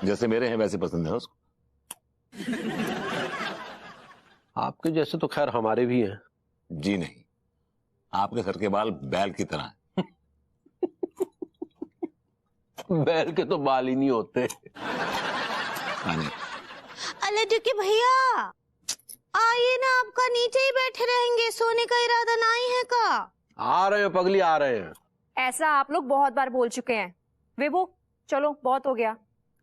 जैसे मेरे हैं वैसे पसंद है उसको। आपके जैसे तो खैर हमारे भी हैं। जी नहीं, आपके सर के बाल बैल की तरह हैं। बैल के तो बाल ही नहीं होते। अरे दुखी भैया आइए ना, आपका नीचे ही बैठे रहेंगे, सोने का इरादा नहीं है का? आ रहे हैं पगली, आ रहे हैं। ऐसा आप लोग बहुत बार बोल चुके हैं। विभू चलो, बहुत हो गया।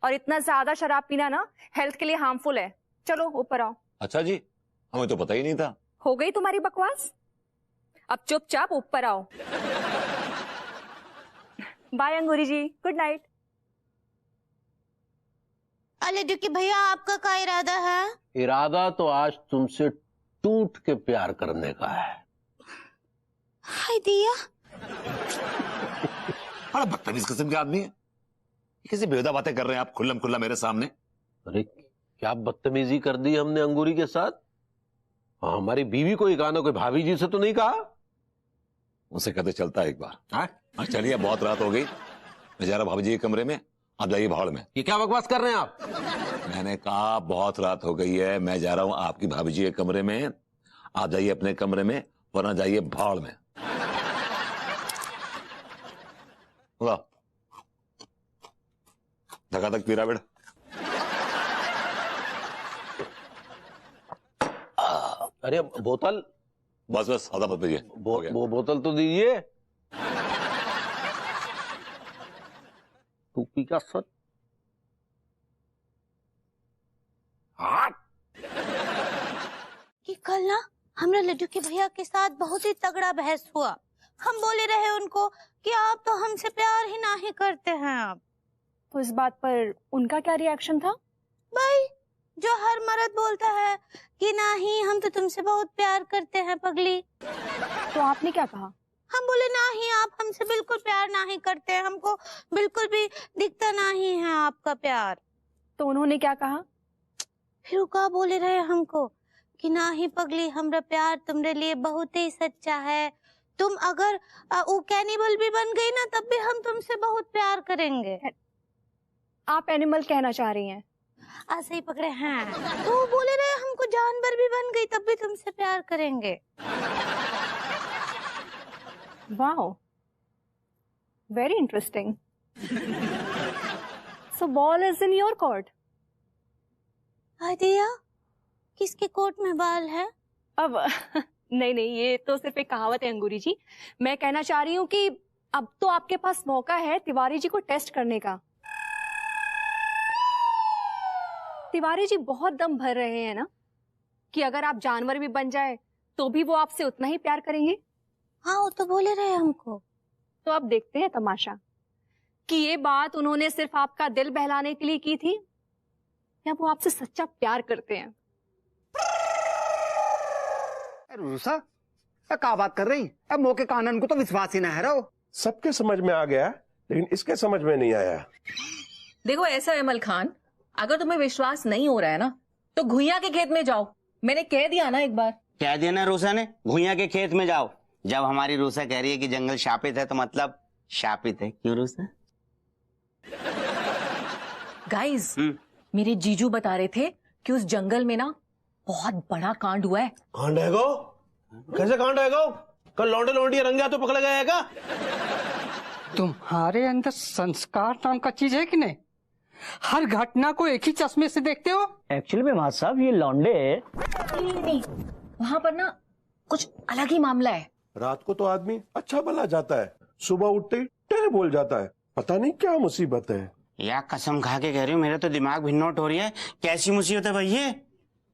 और इतना ज्यादा शराब पीना ना हेल्थ के लिए हार्मफुल है। चलो ऊपर आओ। अच्छा जी, हमें तो पता ही नहीं था। हो गई तुम्हारी बकवास, अब चुपचाप ऊपर आओ। बाय अंगूरी जी, गुड नाइट। अरे दुखी भैया आपका क्या इरादा है? इरादा तो आज तुमसे टूट के प्यार करने का है। हाय दिया, बड़ा बदतमीज किस्म के आदमी है। किसी बेहुदा बातें कर रहे हैं आप खुल्लम खुल्ला मेरे सामने। अरे क्या बदतमीजी कर दी हमने अंगूरी के साथ? हमारी बीवी को ही कहा ना, कोई भाभी जी से तो नहीं कहा? उसे कहते चलता है एक बार। हाँ चलिए, बहुत रात हो गई, मैं जा रहा भाभी जी के कमरे में, आप जाइए भाड़ में। ये क्या बकवास कर रहे हैं आप? मैंने कहा बहुत रात हो गई है, मैं जा रहा हूं आपकी भाभी जी के कमरे में, आप जाइए अपने कमरे में, वरना जाइए भाड़ में। धक्का धक पीरा बेटा। अरे बोतल, बस बस आधा मत पीजिए। वो बोतल तो दीजिए। टूपी का सर। कि कल ना हमरा लड्डू के भैया के साथ बहुत ही तगड़ा बहस हुआ। हम बोले रहे उनको कि आप तो हमसे प्यार ही नहीं करते हैं। आप तो इस बात पर उनका क्या रिएक्शन था? भाई जो हर मर्द बोलता है कि नहीं हम तो तुमसे बहुत प्यार करते हैं पगली। तो आपने क्या कहा? हम बोले नहीं, आप हमसे बिल्कुल प्यार नहीं करते, हमको बिल्कुल भी दिखता नहीं है आपका प्यार। तो उन्होंने क्या कहा? फिर वो क्या बोले रहे हमको कि नहीं पगली, हमरा प्यार तुम्हारे लिए बहुत ही सच्चा है, तुम अगर वो कैनिबल भी बन गई ना तब भी हम तुमसे बहुत प्यार करेंगे। आप एनिमल कहना चाह रही हैं? ऐसे ही पकड़े हैं। तो वो बोले रहे हमको जानवर भी बन गई तब भी तुमसे प्यार करेंगे। Wow, very interesting. So ball is in your court. दिया, किसके कोर्ट में बाल है? अब नहीं नहीं, ये तो सिर्फ एक कहावत है अंगूरी जी। मैं कहना चाह रही हूँ कि अब तो आपके पास मौका है तिवारी जी को टेस्ट करने का। तिवारी जी बहुत दम भर रहे हैं ना कि अगर आप जानवर भी बन जाए तो भी वो आपसे उतना ही प्यार करेंगे। हाँ वो तो बोले रहे हमको। तो अब देखते हैं तमाशा कि ये बात उन्होंने सिर्फ आपका दिल बहलाने के लिए की थी या वो आपसे सच्चा प्यार करते हैं। रूसा क्या बात कर रही? अब मौके कानून को तो विश्वास ही ना है रहो। सबके समझ में आ गया, लेकिन इसके समझ में नहीं आया। देखो ऐसा है अमल खान, अगर तुम्हें विश्वास नहीं हो रहा है ना तो घुइयां के खेत में जाओ। मैंने कह दिया ना एक बार। कह दिया ना रूसा ने, घुइयां के खेत में जाओ। जब हमारी रूसा कह रही है कि जंगल शापित है तो मतलब शापित है। क्यों रूसा? गाइस, मेरे जीजू बता रहे थे कि उस जंगल में ना बहुत बड़ा कांड हुआ है। कांड है गो? कैसे कांड है गो? कल लौंडे लौंडिया रंगा तो पकड़ गया है क्या? तुम्हारे अंदर संस्कार नाम का चीज है कि नहीं? हर घटना को एक ही चश्मे से देखते हो। एक्चुअली में महाराज साहब ये लौंडे नहीं, वहाँ पर ना कुछ अलग ही मामला है। रात को तो आदमी अच्छा भला जाता है, सुबह उठते ही टे बोल जाता है। पता नहीं क्या मुसीबत है। या कसम खा के कह रही हूँ, मेरा तो दिमाग भिन्नोट हो रही है। कैसी मुसीबत है भैया?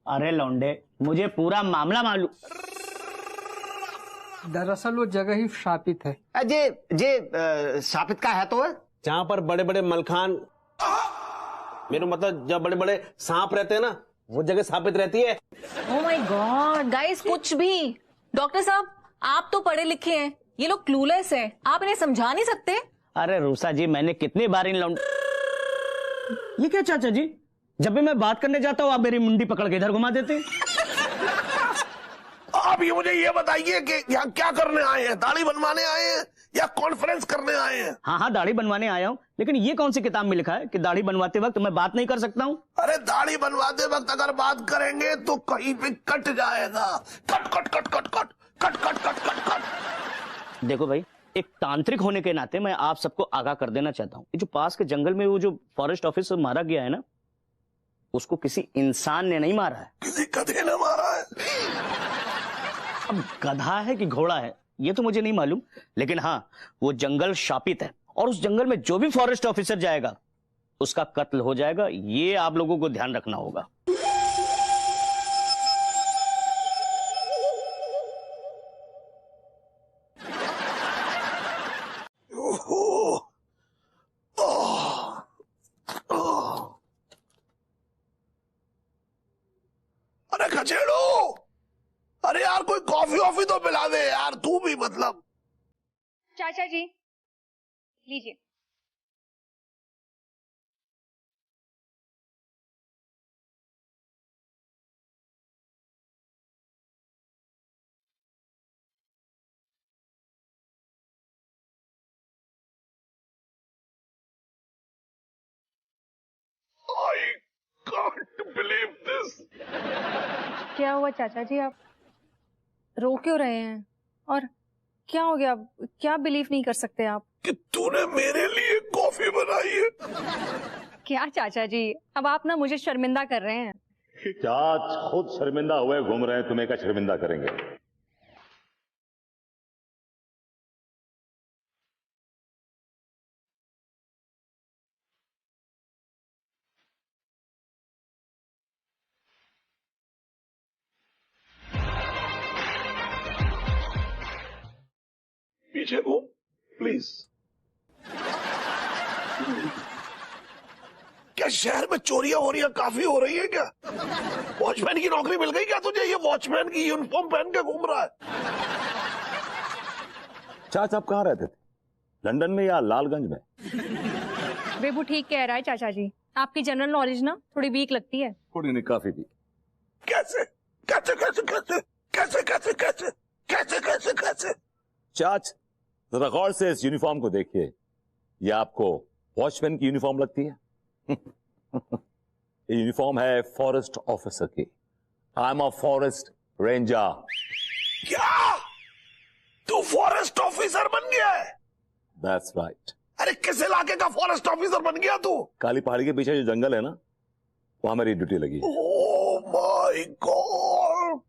अरे लौंडे, मुझे पूरा मामला मालूम। दरअसल वो जगह ही शापित है। जे शापित का है तो जहाँ पर बड़े बड़े मलखान, मेरा मतलब जब बड़े बड़े सांप रहते हैं ना, वो जगह स्थापित रहती है। ओह माय गॉड गाइस, कुछ भी। डॉक्टर साहब आप तो पढ़े लिखे हैं, ये लोग क्लूलेस हैं, आप इन्हें समझा नहीं सकते? अरे रूसा जी, मैंने कितनी बार इन लौंडे। ये क्या चाचा जी, जब भी मैं बात करने जाता हूँ आप मेरी मुंडी पकड़ के इधर घुमा देते। आप ये मुझे ये बताइए कि यहाँ क्या करने आए हैं? दाढ़ी बनवाने आए हैं या कॉन्फ्रेंस करने आए हैं? हाँ हाँ, दाढ़ी बनवाने आया हूँ, लेकिन ये कौन सी किताब में लिखा है कि दाढ़ी बनवाते वक्त मैं बात नहीं कर सकता हूँ? अरे दाढ़ी बनवाते वक्त अगर बात करेंगे तो कहीं पे कट जाएगा। Cut cut cut cut cut cut cut cut cut cut. देखो भाई, एक तांत्रिक होने के नाते मैं आप सबको आगाह कर देना चाहता हूँ, जो पास के जंगल में वो जो फॉरेस्ट ऑफिसर मारा गया है ना, उसको किसी इंसान ने नहीं मारा है, किसी गधे ने मारा है। अब गधा है कि घोड़ा है ये तो मुझे नहीं मालूम, लेकिन हाँ वो जंगल शापित है और उस जंगल में जो भी फॉरेस्ट ऑफिसर जाएगा उसका कत्ल हो जाएगा। ये आप लोगों को ध्यान रखना होगा। अरे खचेड़ो, अरे यार कोई कॉफी वॉफी तो पिला दे यार, तू भी मतलब। चाचा जी लीजिए। I can't believe this. क्या हुआ चाचा जी, आप रो क्यों रहे हैं? और क्या हो गया? क्या बिलीव नहीं कर सकते आप? कि तूने मेरे लिए कॉफी बनाई है। क्या चाचा जी, अब आप ना मुझे शर्मिंदा कर रहे हैं। चाच खुद शर्मिंदा हुए घूम रहे हैं, तुम्हें क्या शर्मिंदा करेंगे? पीछे को प्लीज। क्या शहर में चोरियां हो रही है, काफी हो रही है क्या? वॉचमैन की नौकरी मिल गई क्या तुझे? ये वॉचमैन की यूनिफॉर्म पहन के घूम रहा है। चाचा आप कहाँ रहते थे, लंदन में या लालगंज में? बेबू ठीक कह रहा है चाचा जी, आपकी जनरल नॉलेज ना थोड़ी वीक लगती है। थोड़ी नहीं, काफी भी। कैसे कैसे कैसे कैसे कैसे कैसे कैसे कैसे कैसे कैसे? चाच जरा गौर से इस यूनिफॉर्म को देखिए, ये आपको वॉचमैन की यूनिफॉर्म लगती है? ये यूनिफॉर्म है फॉरेस्ट ऑफिसर की। I am a forest ranger. क्या तू फॉरेस्ट ऑफिसर बन गया है? That's right. अरे किस इलाके का फॉरेस्ट ऑफिसर बन गया तू? काली पहाड़ी के पीछे जो जंगल है ना, वहां मेरी ड्यूटी लगी है। ओह माय गॉड,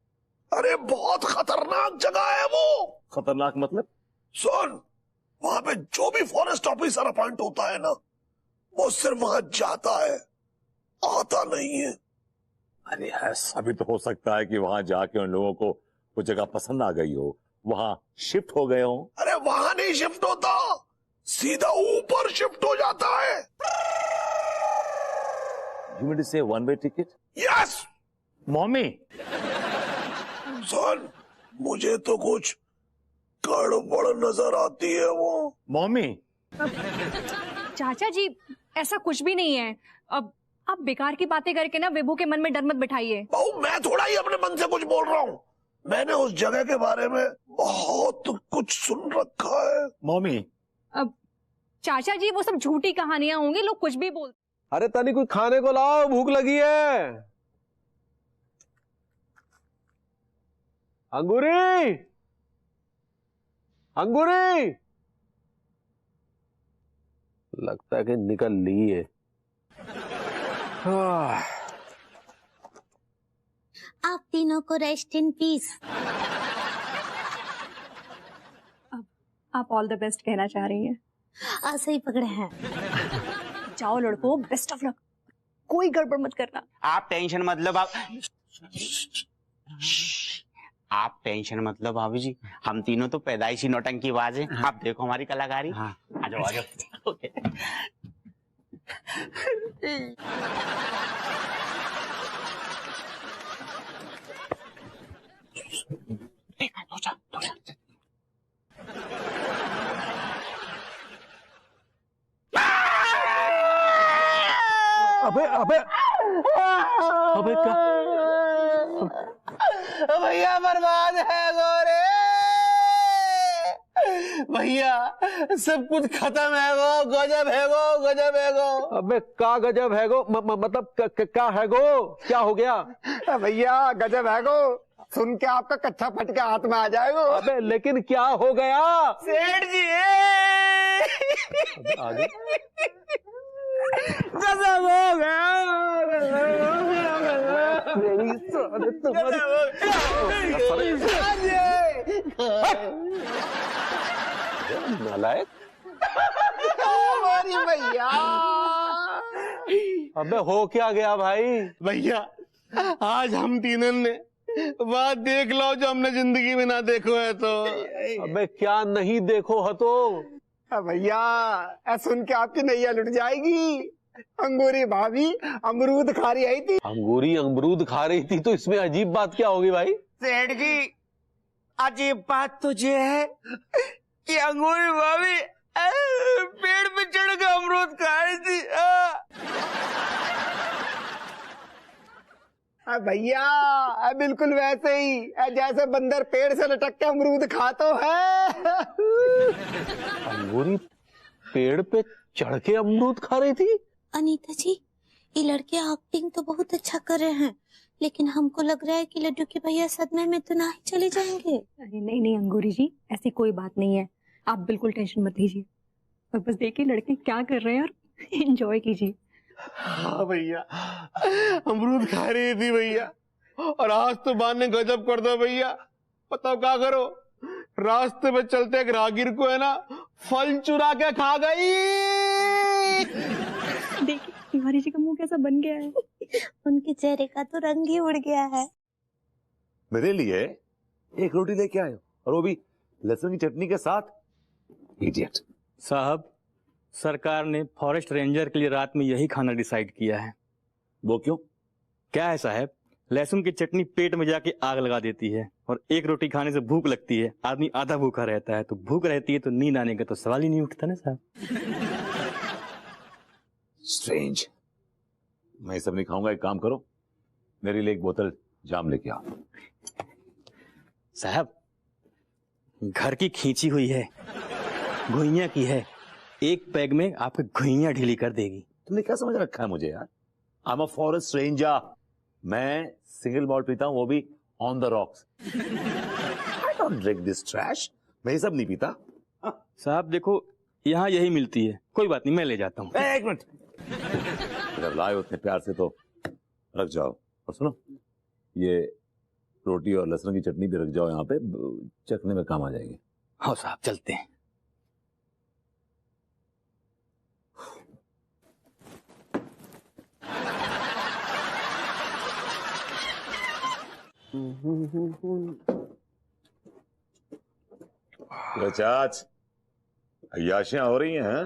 अरे बहुत खतरनाक जगह है वो। खतरनाक मतलब? सुन, वहां पे जो भी फॉरेस्ट ऑफिसर अपॉइंट होता है ना, वो सिर्फ वहां जाता है, आता नहीं है। अरे ऐसा भी तो हो सकता है कि वहां जाके उन लोगों को वो जगह पसंद आ गई हो, वहां शिफ्ट हो गए हो। अरे वहां नहीं शिफ्ट होता, सीधा ऊपर शिफ्ट हो जाता है। You mean to say one way ticket? Yes mummy. सुन, मुझे तो कुछ गड़बड़ नजर आती है वो। मम्मी। चाचा जी ऐसा कुछ भी नहीं है। अब आप बेकार की बातें करके ना विभू के मन में डर मत बिठाइए। बहू मैं थोड़ा ही अपने मन से कुछ बोल रहा हूँ, मैंने उस जगह के बारे में बहुत कुछ सुन रखा है। मम्मी। अब चाचा जी वो सब झूठी कहानियां होंगी, लोग कुछ भी बोलते। अरे तनी कुछ खाने को लाओ, भूख लगी है। अंगूरी, अंगूरी। लगता है कि निकल ली है। आप तीनों को रेस्ट इन पीस। अब आप ऑल द बेस्ट कहना चाह रही हैं? ऐसे ही पकड़े हैं। जाओ लड़कों, बेस्ट ऑफ लक, कोई गड़बड़ मत करना। आप टेंशन मत लो आप टेंशन मत लो भाभी जी, हम तीनों तो पैदाइशी नौटंकी बाज हैं। आप देखो हमारी कलाकारी। आ जाओ आ जाओ। ओके। अबे अबे अबे क्या? भैया बर्बाद है गोरे, भैया सब कुछ खत्म है गो, गजब है गो, गजब है गो। अबे का गजब है गो, मतलब क्या है गो, क्या हो गया? भैया गजब है गो, सुन के आपका कच्चा फट के हाथ में आ जाएगा। अबे लेकिन क्या हो गया? सेठ जी आगे गजब हो गया, नालायक। भैया अबे हो क्या गया भाई? भैया आज हम तीनों ने बात देख लो जो हमने जिंदगी में ना देखो है तो। अबे क्या नहीं देखो हो तो? भैया सुन के आपकी नैया लुट जाएगी। अंगूरी भाभी अमरूद खा रही आई थी। अंगूरी अमरूद खा रही थी तो इसमें अजीब बात क्या होगी भाई? सेठ जी अजीब बात तो ये है कि अंगूरी भाभी पेड़ पे चढ़ के अमरूद खा रही थी। भैया बिल्कुल वैसे ही जैसे बंदर पेड़ से लटक के अमरूद खातो है। अंगूरी पेड़ पे चढ़ के अमरूद खा रही थी? अनीता जी, ये लड़के एक्टिंग तो बहुत अच्छा कर रहे हैं, लेकिन हमको लग रहा है कि लड्डू के भैया सदमे में तो ना ही चले जाएंगे। अरे नहीं नहीं अंगूरी जी, ऐसी कोई बात नहीं है, आप बिल्कुल टेंशन मत लीजिए और बस देखिए लड़के क्या कर रहे हैं और एंजॉय कीजिए। हाँ भैया अमरूद खा रही थी भैया, और आज तो बान ने गजब कर दो भैया। बताओ क्या करो, रास्ते में चलते एक राहगीर को है ना फल चुरा के खा गई। देखिए तिवारी जी का मुंह कैसा बन गया है। उनके चेहरे का तो रंग ही उड़ गया है। मेरे लिए एक रोटी लेके आए और वो भी लहसुन की चटनी के साथ। इडियट। साहब सरकार ने फॉरेस्ट रेंजर के लिए रात में यही खाना डिसाइड किया है। वो क्यों? क्या है साहब, लहसुन की चटनी पेट में जाके आग लगा देती है और एक रोटी खाने से भूख लगती है, आदमी आधा भूखा रहता है, तो भूख रहती है तो नींद आने का तो सवाल ही नहीं उठता ना साहब। स्ट्रेंज। मैं ये सब नहीं खाऊंगा, एक काम करो मेरे लिए एक बोतल जाम लेके आओ। साहब घर की खींची हुई है, घुइयां की है, एक पैग में आपकी घुइयां ढीली कर देगी। तुमने क्या समझ रखा है मुझे यार? I am a forest ranger, मैं सिंगल मॉल्ट पीता हूं, वो भी on the rocks. I don't drink this trash. मैं ये सब नहीं पीता। साहब देखो यहाँ यही मिलती है, कोई बात नहीं मैं ले जाता हूँ। एक मिनट, जब लाए उतने प्यार से तो रख जाओ। और सुनो, ये रोटी और लहसुन की चटनी भी रख जाओ यहाँ पे, चखने में काम आ जाएगी। हाँ साहब चलते हैं। चाच अय्याशियां हो रही हैं?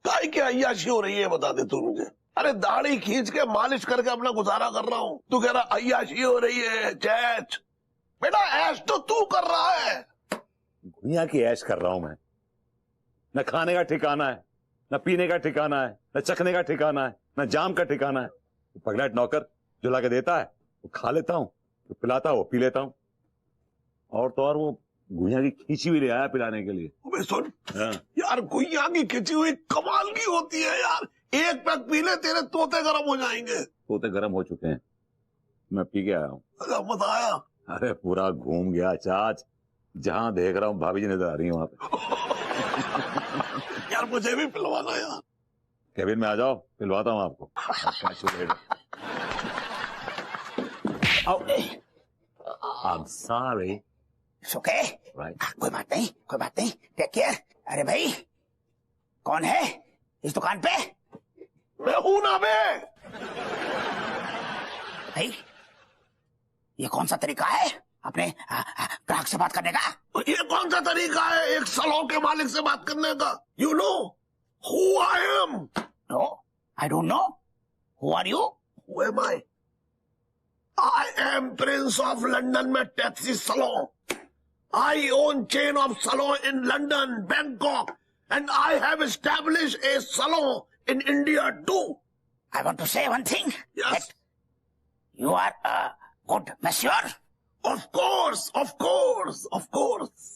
काय क्या अय्याशी हो रही है बता दे तू मुझे। अरे दाढ़ी खींच के मालिश करके अपना गुजारा कर रहा हूँ, तू कह रहा अय्याशी हो रही है। चैच बेटा, ऐश तो तू कर रहा है। दुनिया की ऐश कर रहा हूं मैं। न खाने का ठिकाना है, न पीने का ठिकाना है, न चखने का ठिकाना है, न जाम का ठिकाना है। पगला नौकर जो ला के देता है वो खा लेता हूँ, तो पिलाता है वो पी लेता हूँ। और तो और वो गुइया की खींची हुई ले आया पिलाने के लिए। अबे सुन हाँ। यार, गुइया की खींची हुई कमाल की होती है यार। एक पैक पी ले, तेरे तोते गर्म हो जाएंगे। तोते गर्म हो चुके हैं, मैं पी के आया हूँ। मत आया? अरे पूरा घूम गया चाच, जहां देख रहा हूँ भाभी जी नजर आ रही है वहां पे। यार मुझे भी पिलवाना यार। केबिन में आ जाओ, पिलवाता हूँ आपको। I'm sorry. Okay Right. कोई बात नहीं, कोई बात नहीं, टेक केयर। अरे भाई कौन है इस दुकान पे? मैं हूं ना बे। भाई ये कौन सा तरीका है अपने ग्राहक से बात करने का? ये कौन सा तरीका है एक सलून के मालिक से बात करने का? You know who I am? No I don't know. Who are you? Who am I? I am Prince of London में taxi salon. I own chain of salon in London, Bangkok, and I have established a salon in India too. I want to say one thing. Yes. That you are good मैं sure Of course, of course, of course.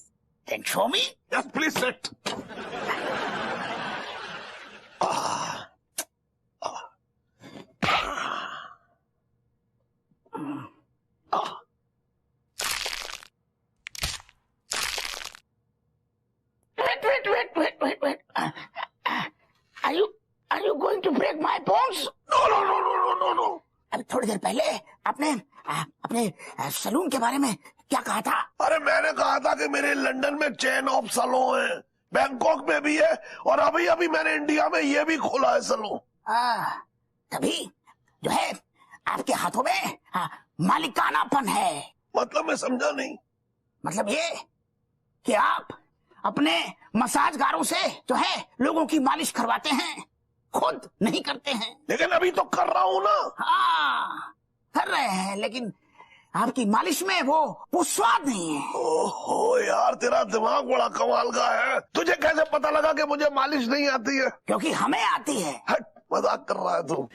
Then show me Yes, please sit. wait. Are you going to break my bones? No. अभी थोड़ी देर पहले आपने अपने salon के बारे में क्या कहा था? अरे मैंने कहा था कि मेरे लंदन में चेन ऑफ सलून है, बैंकॉक में भी है, और अभी अभी मैंने इंडिया में ये भी खोला है सलून। तभी जो है आपके हाथों में मालिकानापन है। मतलब मैं समझा नहीं। मतलब ये कि आप अपने मसाजगारों से जो है लोगों की मालिश करवाते हैं, खुद नहीं करते हैं। लेकिन अभी तो कर रहा हूँ ना। हाँ कर रहे हैं, लेकिन आपकी मालिश में वो स्वाद नहीं है। ओहो यार, तेरा दिमाग बड़ा कमाल का है। तुझे कैसे पता लगा कि मुझे मालिश नहीं आती है? क्योंकि हमें आती है। हट, मजाक कर रहा है तू।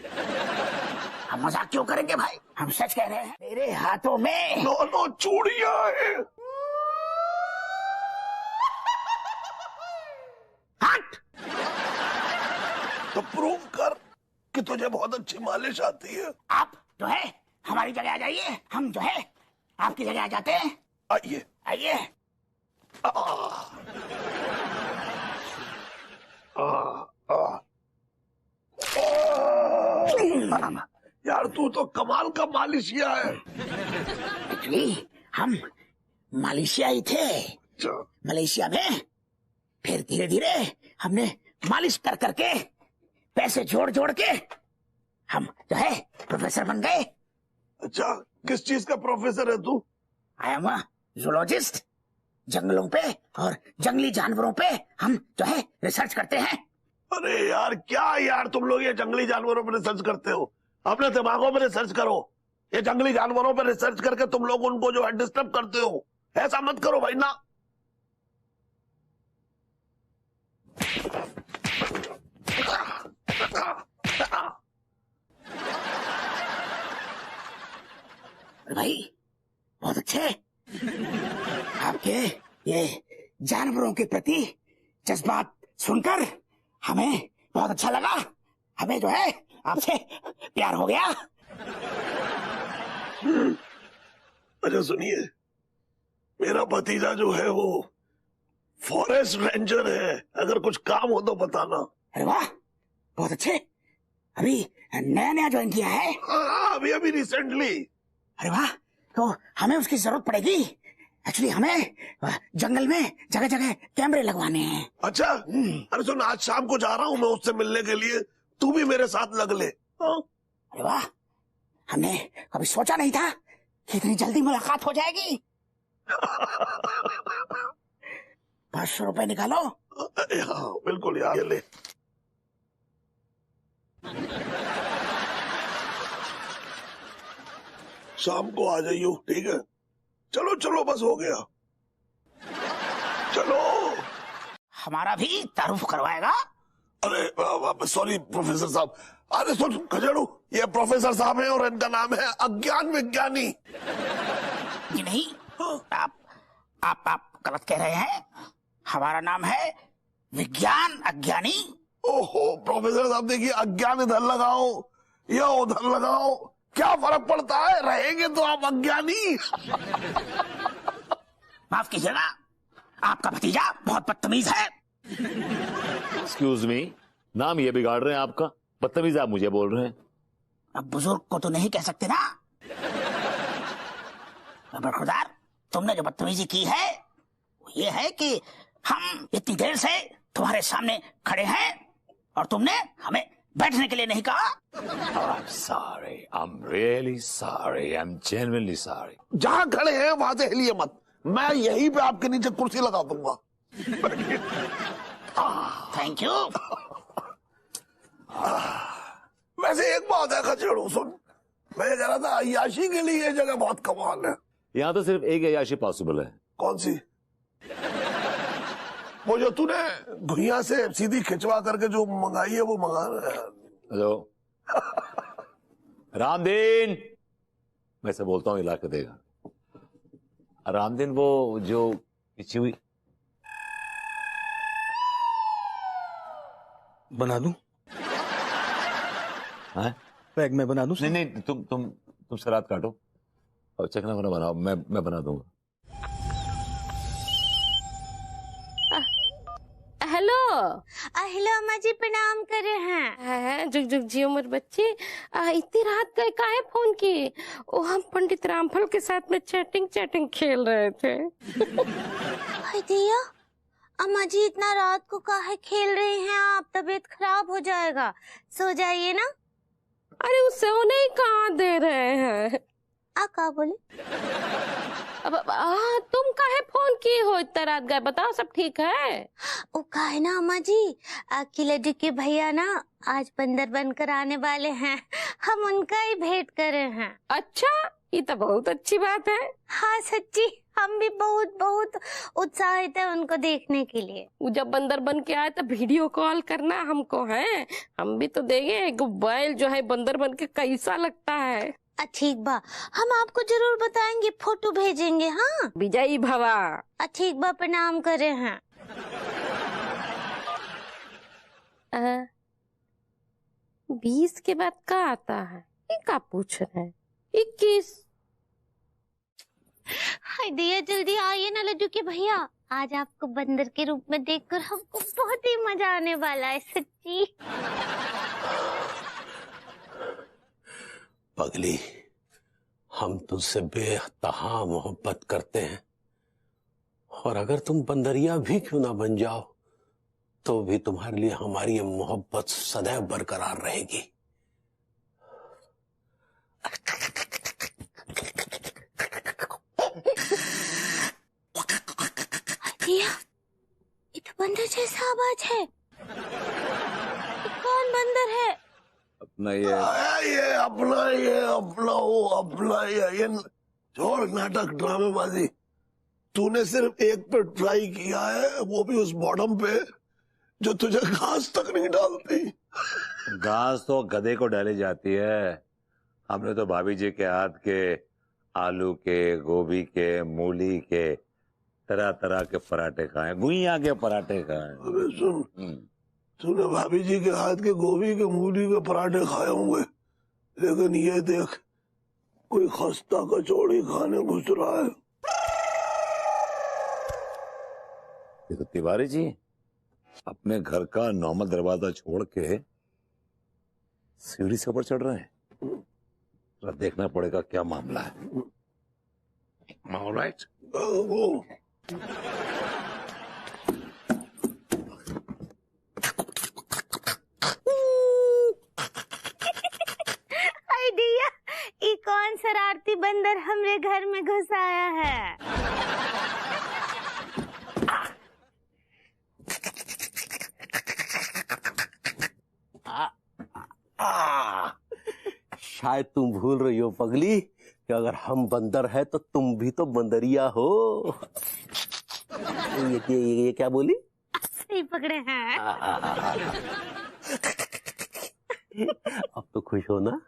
हम मजाक क्यों करेंगे भाई, हम सच कह रहे हैं। मेरे हाथों में नो चूड़ियां हैं। हट, तो प्रूव कर कि तुझे बहुत अच्छी मालिश आती है। आप जो है हमारी जगह आ जाइए, हम जो है आपकी जगह आ जाते हैं। आइए आइए। यार तू तो कमाल का मालिशिया है। एक्चुअली हम मलेशिया ही थे, मलेशिया में। फिर धीरे धीरे हमने मालिश कर करके पैसे जोड़ के हम जो है प्रोफेसर बन गए। अच्छा, किस चीज का प्रोफेसर है तू? I am zoologist. जंगलों पे और जंगली जानवरों पे हम जो है रिसर्च करते हैं। अरे यार क्या यार, तुम लोग ये जंगली जानवरों पर रिसर्च करते हो? अपने दिमागों पर रिसर्च करो। ये जंगली जानवरों पर रिसर्च करके तुम लोग उनको जो है डिस्टर्ब करते हो। ऐसा मत करो भाई ना। भाई बहुत अच्छे। आपके ये जानवरों के प्रति जज्बात सुनकर हमें बहुत अच्छा लगा। हमें जो है आपसे प्यार हो गया। अच्छा सुनिए, मेरा भतीजा जो है वो फॉरेस्ट रेंजर है। अगर कुछ काम हो तो बताना। अरे वाह, बहुत अच्छे। अभी नया ज्वाइन किया है? हाँ, अभी रिसेंटली। अरे वाह, तो हमें उसकी जरूरत पड़ेगी। एक्चुअली हमें जंगल में जगह जगह कैमरे लगवाने हैं। अच्छा, अरे सुन, आज शाम को जा रहा हूँ मैं उससे मिलने के लिए, तू भी मेरे साथ लग ले। अरे वाह, हमने कभी सोचा नहीं था कि इतनी जल्दी मुलाकात हो जाएगी। 500 रुपए निकालो। हाँ बिल्कुल यार, ये ले। शाम को आ जाइयो, ठीक है? चलो बस हो गया। चलो। हमारा भी तारुफ करवाएगा? अरे सॉरी प्रोफेसर साहब। अरे सुन खजड़ू, ये प्रोफेसर साहब हैं और इनका नाम है अज्ञान विज्ञानी। जी नहीं, आप गलत कह रहे हैं। हमारा नाम है विज्ञान अज्ञानी। ओहो प्रोफेसर साहब, देखिए अज्ञान इधर लगाओ या उधर लगाओ, क्या फर्क पड़ता है, रहेंगे तो आप अज्ञानी। माफ कीजिएगा, आपका भतीजा बहुत बदतमीज है। एक्सक्यूज मी, नाम ये बिगाड़ रहे हैं आपका, बदतमीज आप मुझे बोल रहे हैं। अब बुजुर्ग को तो नहीं कह सकते ना। बरखुरदार, तुमने जो बदतमीजी की है वो ये है कि हम इतनी देर से तुम्हारे सामने खड़े हैं और तुमने हमें बैठने के लिए नहीं कहा। I'm sorry, I'm really sorry, I'm genuinely sorry. जहाँ खड़े हैं वहां से हिलिए मत, मैं यहीं पे आपके नीचे कुर्सी लगा दूंगा। Thank you. वैसे एक बात है खचड़ू, सुन, मैं कह रहा था अय्याशी के लिए ये जगह बहुत कमाल है। यहाँ तो सिर्फ एक अय्याशी पॉसिबल है। कौन सी? वो जो तूने घुइयां से सीधी खिंचवा करके जो मंगाई है वो मंगा। हेलो रामदीन, मैं से बोलता हूँ हिला के देगा। रामदीन वो जो पिछी हुई बना दूं? हाँ? पैक में बना दूं? नहीं नहीं, तुम सलाद काटो और चखना बना बनाओ, मैं बना दूंगा। हेलो हेलो अम्मा जी, प्रणाम करे हैं। जुग जुग जियो मोर बच्चे। इतनी रात गए काहे फोन किए? ओ हम पंडित रामफल के साथ में चैटिंग खेल रहे थे। हाय दिया, अम्मा जी इतना रात को काहे खेल रही हैं आप? तबीयत खराब हो जाएगा, सो जाइए ना। अरे वो सोने ही कहाँ दे रहे हैं। का बोले? अब तुम काहे फोन किए हो इतना रात गए? बताओ सब ठीक है? वो काहे ना अम्मा जी, किलडी के भैया ना आज बंदर बनकर आने वाले हैं, हम उनका ही भेंट करे हैं। अच्छा, ये तो बहुत अच्छी बात है। हाँ सच्ची, हम भी बहुत बहुत उत्साहित है उनको देखने के लिए। वो जब बंदर बन के आए तो वीडियो कॉल करना हमको है, हम भी तो देंगे एक बैल जो है बंदर बन के कैसा लगता है। ठीक बा, हम आपको जरूर बताएंगे, फोटो भेजेंगे। हाँ विजयी भवा। ठीक बा, प्रणाम करे हैं। 20 के बाद का आता है? ये का पूछ रहे हैं? 21। हाय दिया, जल्दी आइए ना लड्डू के भैया, आज आपको बंदर के रूप में देखकर हमको बहुत ही मजा आने वाला है सच्ची। पगली, हम तुझसे बेतहा मोहब्बत करते हैं, और अगर तुम बंदरिया भी क्यों ना बन जाओ तो भी तुम्हारे लिए हमारी ये मोहब्बत सदैव बरकरार रहेगी। ये तो बंदर जैसा आवाज है। कौन बंदर है? अपना ये छोड़ नाटक ड्रामेबाजी। तूने सिर्फ एक पे ट्राई किया है, वो भी उस बॉटम पे जो तुझे घास तक नहीं डालती। घास तो गधे को डाली जाती है। हमने तो भाभी जी के हाथ के आलू के, गोभी के, मूली के, तरह तरह के पराठे खाए, गुइया के पराठे खाए। अबे सुन, तूने भाभी जी के हाथ के गोभी के, मूली के पराठे खाए होंगे, लेकिन ये देख कोई खस्ता कचौड़ी खाने घुस रहा है। ये तो तिवारी जी अपने घर का नॉर्मल दरवाजा छोड़ के सीढ़ी से ऊपर चढ़ रहे हैं। तो देखना पड़ेगा क्या मामला है। All right? आइडिया, ये कौन शरारती बंदर हमरे घर में घुस आया है? शायद तुम भूल रही हो पगली कि अगर हम बंदर है तो तुम भी तो बंदरिया हो। ये क्या बोली? सही पकड़े हैं। अब तो खुश हो ना?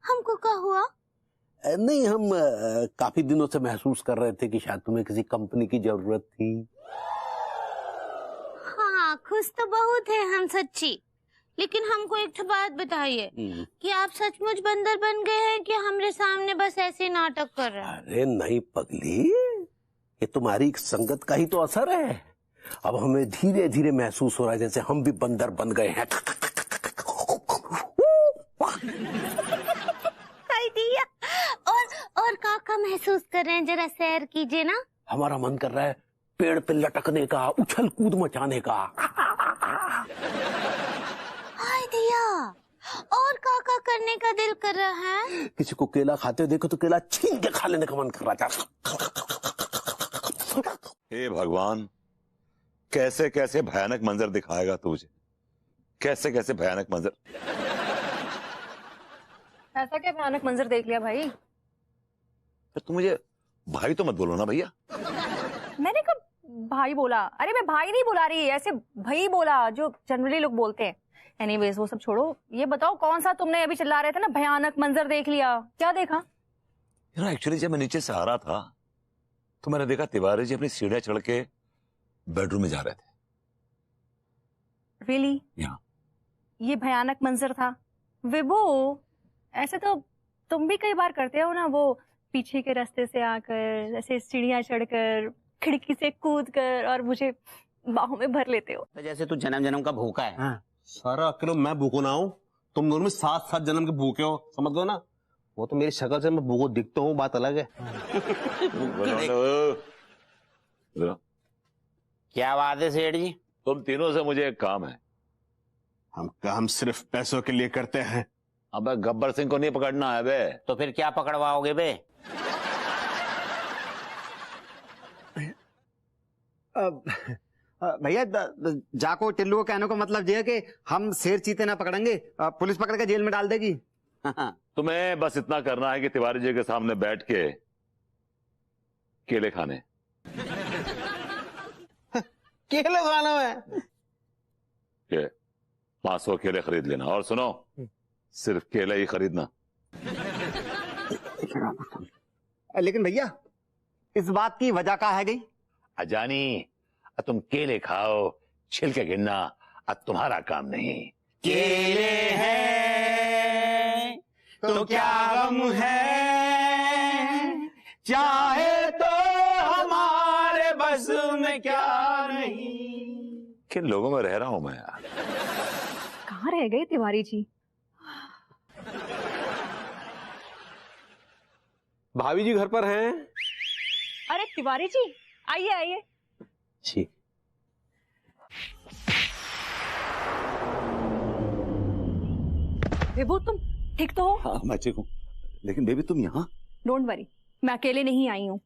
हमको क्या हुआ? नहीं, हम काफी दिनों से महसूस कर रहे थे कि शायद तुम्हें किसी कंपनी की जरूरत थी। हाँ, खुश तो बहुत है हम सच्ची, लेकिन हमको एक बात बताइए कि आप सचमुच बंदर बन गए हैं कि हमरे सामने बस ऐसे नाटक कर रहे हैं? अरे नहीं पगली, ये तुम्हारी संगत का ही तो असर है। अब हमें धीरे धीरे महसूस हो रहा है जैसे हम भी बंदर बन गए हैं। और काका महसूस कर रहे हैं, जरा सैर कीजिए ना। हमारा मन कर रहा है पेड़ पे लटकने का, उछल कूद मचाने का। और काका करने का दिल कर रहा है? किसी को केला खाते हुए देखो तो केला छीन के खा लेने का मन कर रहा था। हे भगवान, कैसे कैसे भयानक मंजर दिखाएगा तुझे, कैसे कैसे भयानक मंजर। ऐसा क्या भयानक मंजर देख लिया भाई? तो तुम मुझे भाई तो मत बोलो ना भैया। मैंने कब भाई बोला? अरे मैं भाई नहीं बुला रही, ऐसे भाई बोला जो जनरली लोग बोलते हैं। एनीवेज वो सब छोड़ो, ये बताओ कौन सा तुमने अभी चिल्ला रहे थे ना भयानक मंजर देख लिया, क्या देखा? एक्चुअली जब मैं नीचे से आ रहा था तो मैंने देखा तिवारी जी अपनी सीढ़ियां चढ़ के बेडरूम में जा रहे थे। रियली? ये भयानक मंजर था। विभू, ऐसे तो तुम भी कई बार करते हो ना, वो पीछे के रास्ते से आकर ऐसे सीढ़ियां चढ़कर खिड़की से कूद कर और मुझे बाहों में भर लेते हो। जैसे तू जन्म जन्म का भूखा है। हाँ। सारा अकेले मैं भूखो ना हूँ, तुम दोनों में 7-7 जन्म के भूखे हो, समझ लो ना। वो तो मेरी शक्ल से मैं भूखो दिखता हूँ, बात अलग है। क्या बात है सेठ जी? तुम तीनों से मुझे एक काम है। हम काम सिर्फ पैसों के लिए करते हैं। अबे गब्बर सिंह को नहीं पकड़ना है बे। तो फिर क्या पकड़वाओगे बे? भैया जाको टिल्लू को कहने को मतलब ये है कि हम शेर चीते ना पकड़ेंगे, पुलिस पकड़ के जेल में डाल देगी। तुम्हें बस इतना करना है कि तिवारी जी के सामने बैठ के केले खाने। केले खाना है? 500 केले खरीद लेना, और सुनो, सिर्फ केले ही खरीदना। लेकिन भैया इस बात की वजह क्या है गई? अजानी, तुम केले खाओ, छिलके गिनना तुम्हारा काम नहीं। केले हैं तो क्या गम है, चाहे तो हमारे बस में क्या नहीं। किन लोगों में रह रहा हूं मैं यार। कहाँ रह गए तिवारी जी? भाभी जी घर पर हैं? अरे तिवारी जी, आइए आइए। जी। विभू, तुम ठीक तो हो? हाँ मैं ठीक हूँ, लेकिन बेबी तुम यहाँ? डोंट वरी, मैं अकेले नहीं आई हूँ।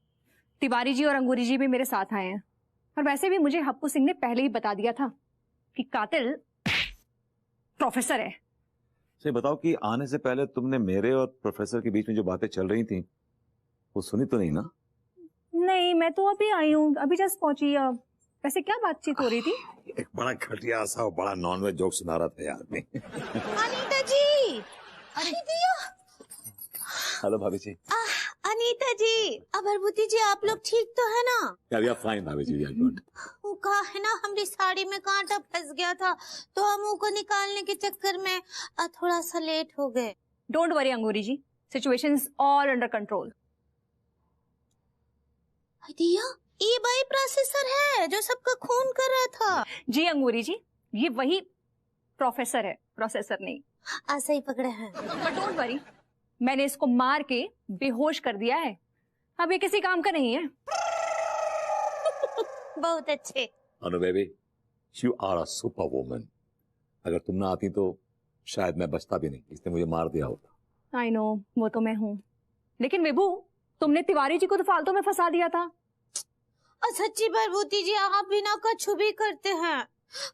तिवारी जी और अंगूरी जी भी मेरे साथ आए हैं। और वैसे भी मुझे हप्पू सिंह ने पहले ही बता दिया था कि कातिल प्रोफेसर है। सही बताओ कि आने से पहले तुमने मेरे और प्रोफेसर के बीच में जो बातें चल रही थी वो सुनी तो नहीं ना? नहीं, मैं तो अभी आई हूँ, अभी जस्ट पहुंची। वैसे क्या बातचीत हो रही थी? एक बड़ा घटिया सा और बड़ा नॉनवेज जोक सुना रहा था यार मैं। अनीता जी, हेलो भाभी जी। अनीता जी, अभरभूति जी, आप लोग ठीक तो है ना? यार फाइन भाभी जी, यार गुड। वो कहा है ना, हमारी साड़ी में कांटा फंस गया था तो हम उसको निकालने के चक्कर में थोड़ा सा लेट हो गए। Don't worry Angoori ji, situation is all under control. दिया, ये वही प्रोसेसर है जो सबका खून कर रहा था। जी अंगूरी जी, ये वही प्रोफेसर है, प्रोसेसर नहीं। ऐसा ही पकड़े हैं। बट डोंट वरी, मैंने इसको मार के बेहोश कर दिया है, अब ये किसी काम का नहीं है। बहुत अच्छे। Anu baby, you are a super woman. अगर तुम ना आती तो शायद मैं बचता भी नहीं, इसने मुझे मार दिया होता। आई नो, वो तो मैं हूँ, लेकिन विभू, तुमने तिवारी जी को तो फालतू में फंसा दिया था। सच्ची भरभूति जी, आप बिना कछु भी करते हैं।